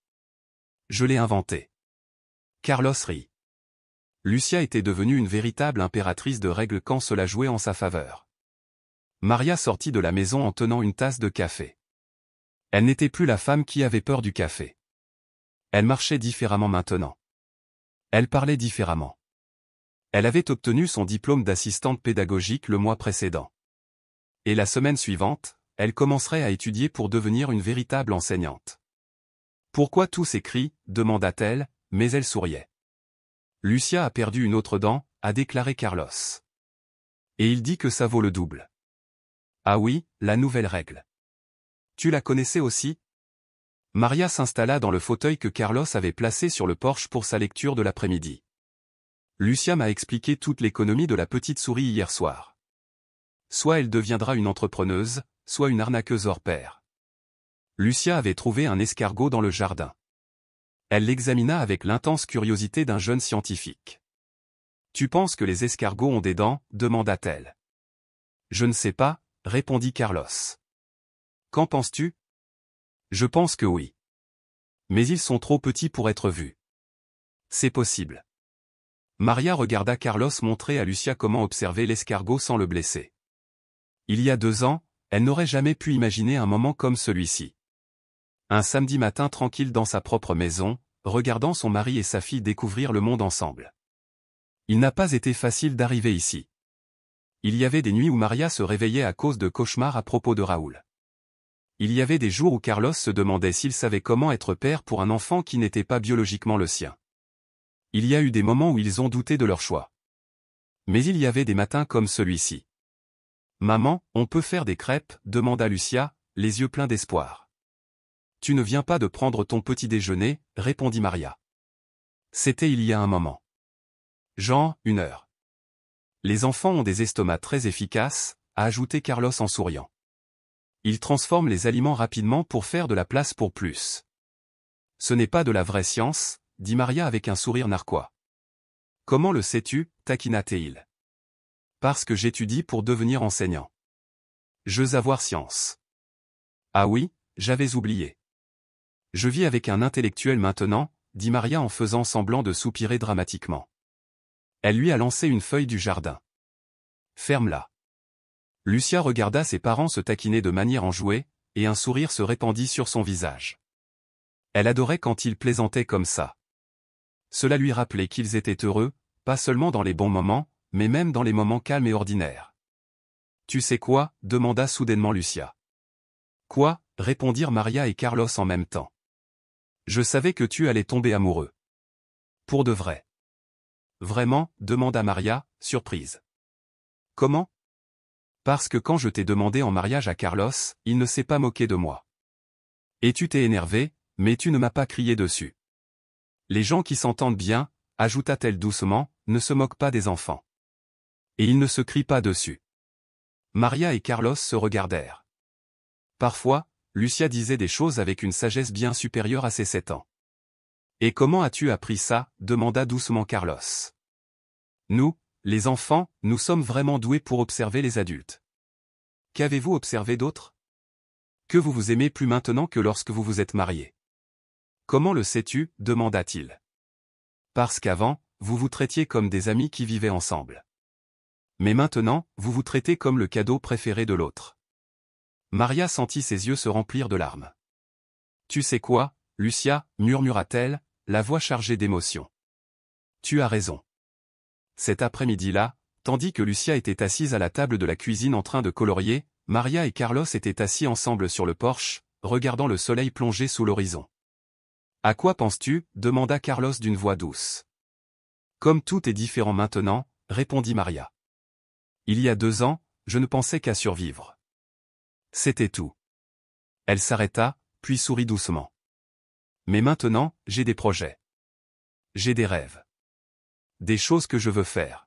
Je l'ai inventé. Carlos rit. Lucia était devenue une véritable impératrice de règles quand cela jouait en sa faveur. Maria sortit de la maison en tenant une tasse de café. Elle n'était plus la femme qui avait peur du café. Elle marchait différemment maintenant. Elle parlait différemment. Elle avait obtenu son diplôme d'assistante pédagogique le mois précédent. Et la semaine suivante, elle commencerait à étudier pour devenir une véritable enseignante. Pourquoi tous ces cris demanda-t-elle, mais elle souriait. Lucia a perdu une autre dent, a déclaré Carlos. Et il dit que ça vaut le double. Ah oui, la nouvelle règle. Tu la connaissais aussi? Maria s'installa dans le fauteuil que Carlos avait placé sur le porche pour sa lecture de l'après-midi. Lucia m'a expliqué toute l'économie de la petite souris hier soir. Soit elle deviendra une entrepreneuse, soit une arnaqueuse hors pair. Lucia avait trouvé un escargot dans le jardin. Elle l'examina avec l'intense curiosité d'un jeune scientifique. « Tu penses que les escargots ont des dents ?» demanda-t-elle. « Je ne sais pas », répondit Carlos. « Qu'en penses-tu ? » « Je pense que oui. Mais ils sont trop petits pour être vus. »« C'est possible. » Maria regarda Carlos montrer à Lucia comment observer l'escargot sans le blesser. Il y a 2 ans, elle n'aurait jamais pu imaginer un moment comme celui-ci. Un samedi matin tranquille dans sa propre maison, regardant son mari et sa fille découvrir le monde ensemble. Il n'a pas été facile d'arriver ici. Il y avait des nuits où Maria se réveillait à cause de cauchemars à propos de Raoul. Il y avait des jours où Carlos se demandait s'il savait comment être père pour un enfant qui n'était pas biologiquement le sien. Il y a eu des moments où ils ont douté de leur choix. Mais il y avait des matins comme celui-ci. « Maman, on peut faire des crêpes ?» demanda Lucia, les yeux pleins d'espoir. « Tu ne viens pas de prendre ton petit déjeuner ?» répondit Maria. C'était il y a un moment. Genre, 1 heure. Les enfants ont des estomacs très efficaces, a ajouté Carlos en souriant. Ils transforment les aliments rapidement pour faire de la place pour plus. Ce n'est pas de la vraie science, dit Maria avec un sourire narquois. Comment le sais-tu, taquina-t-il. Parce que j'étudie pour devenir enseignant. Je veux avoir science. Ah oui, j'avais oublié. Je vis avec un intellectuel maintenant, dit Maria en faisant semblant de soupirer dramatiquement. Elle lui a lancé une feuille du jardin. Ferme-la. Lucia regarda ses parents se taquiner de manière enjouée, et un sourire se répandit sur son visage. Elle adorait quand ils plaisantaient comme ça. Cela lui rappelait qu'ils étaient heureux, pas seulement dans les bons moments, mais même dans les moments calmes et ordinaires. « Tu sais quoi ?» demanda soudainement Lucia. « Quoi ?» répondirent Maria et Carlos en même temps. « Je savais que tu allais tomber amoureux. »« Pour de vrai. »« Vraiment ?» demanda Maria, surprise. « Comment ? » Parce que quand je t'ai demandé en mariage à Carlos, il ne s'est pas moqué de moi. Et tu t'es énervé, mais tu ne m'as pas crié dessus. Les gens qui s'entendent bien, ajouta-t-elle doucement, ne se moquent pas des enfants. Et ils ne se crient pas dessus. Maria et Carlos se regardèrent. Parfois, Lucia disait des choses avec une sagesse bien supérieure à ses 7 ans. Et comment as-tu appris ça ? demanda doucement Carlos. Nous, les enfants, nous sommes vraiment doués pour observer les adultes. Qu'avez-vous observé d'autre ? Que vous vous aimez plus maintenant que lorsque vous vous êtes mariés. Comment le sais-tu ? demanda-t-il. Parce qu'avant, vous vous traitiez comme des amis qui vivaient ensemble. Mais maintenant, vous vous traitez comme le cadeau préféré de l'autre. Maria sentit ses yeux se remplir de larmes. Tu sais quoi, Lucia, murmura-t-elle, la voix chargée d'émotion. Tu as raison. Cet après-midi-là, tandis que Lucia était assise à la table de la cuisine en train de colorier, Maria et Carlos étaient assis ensemble sur le porche, regardant le soleil plonger sous l'horizon. « À quoi penses-tu ? demanda Carlos d'une voix douce. Comme tout est différent maintenant, répondit Maria. Il y a 2 ans, je ne pensais qu'à survivre. C'était tout. Elle s'arrêta, puis sourit doucement. Mais maintenant, j'ai des projets. J'ai des rêves. Des choses que je veux faire.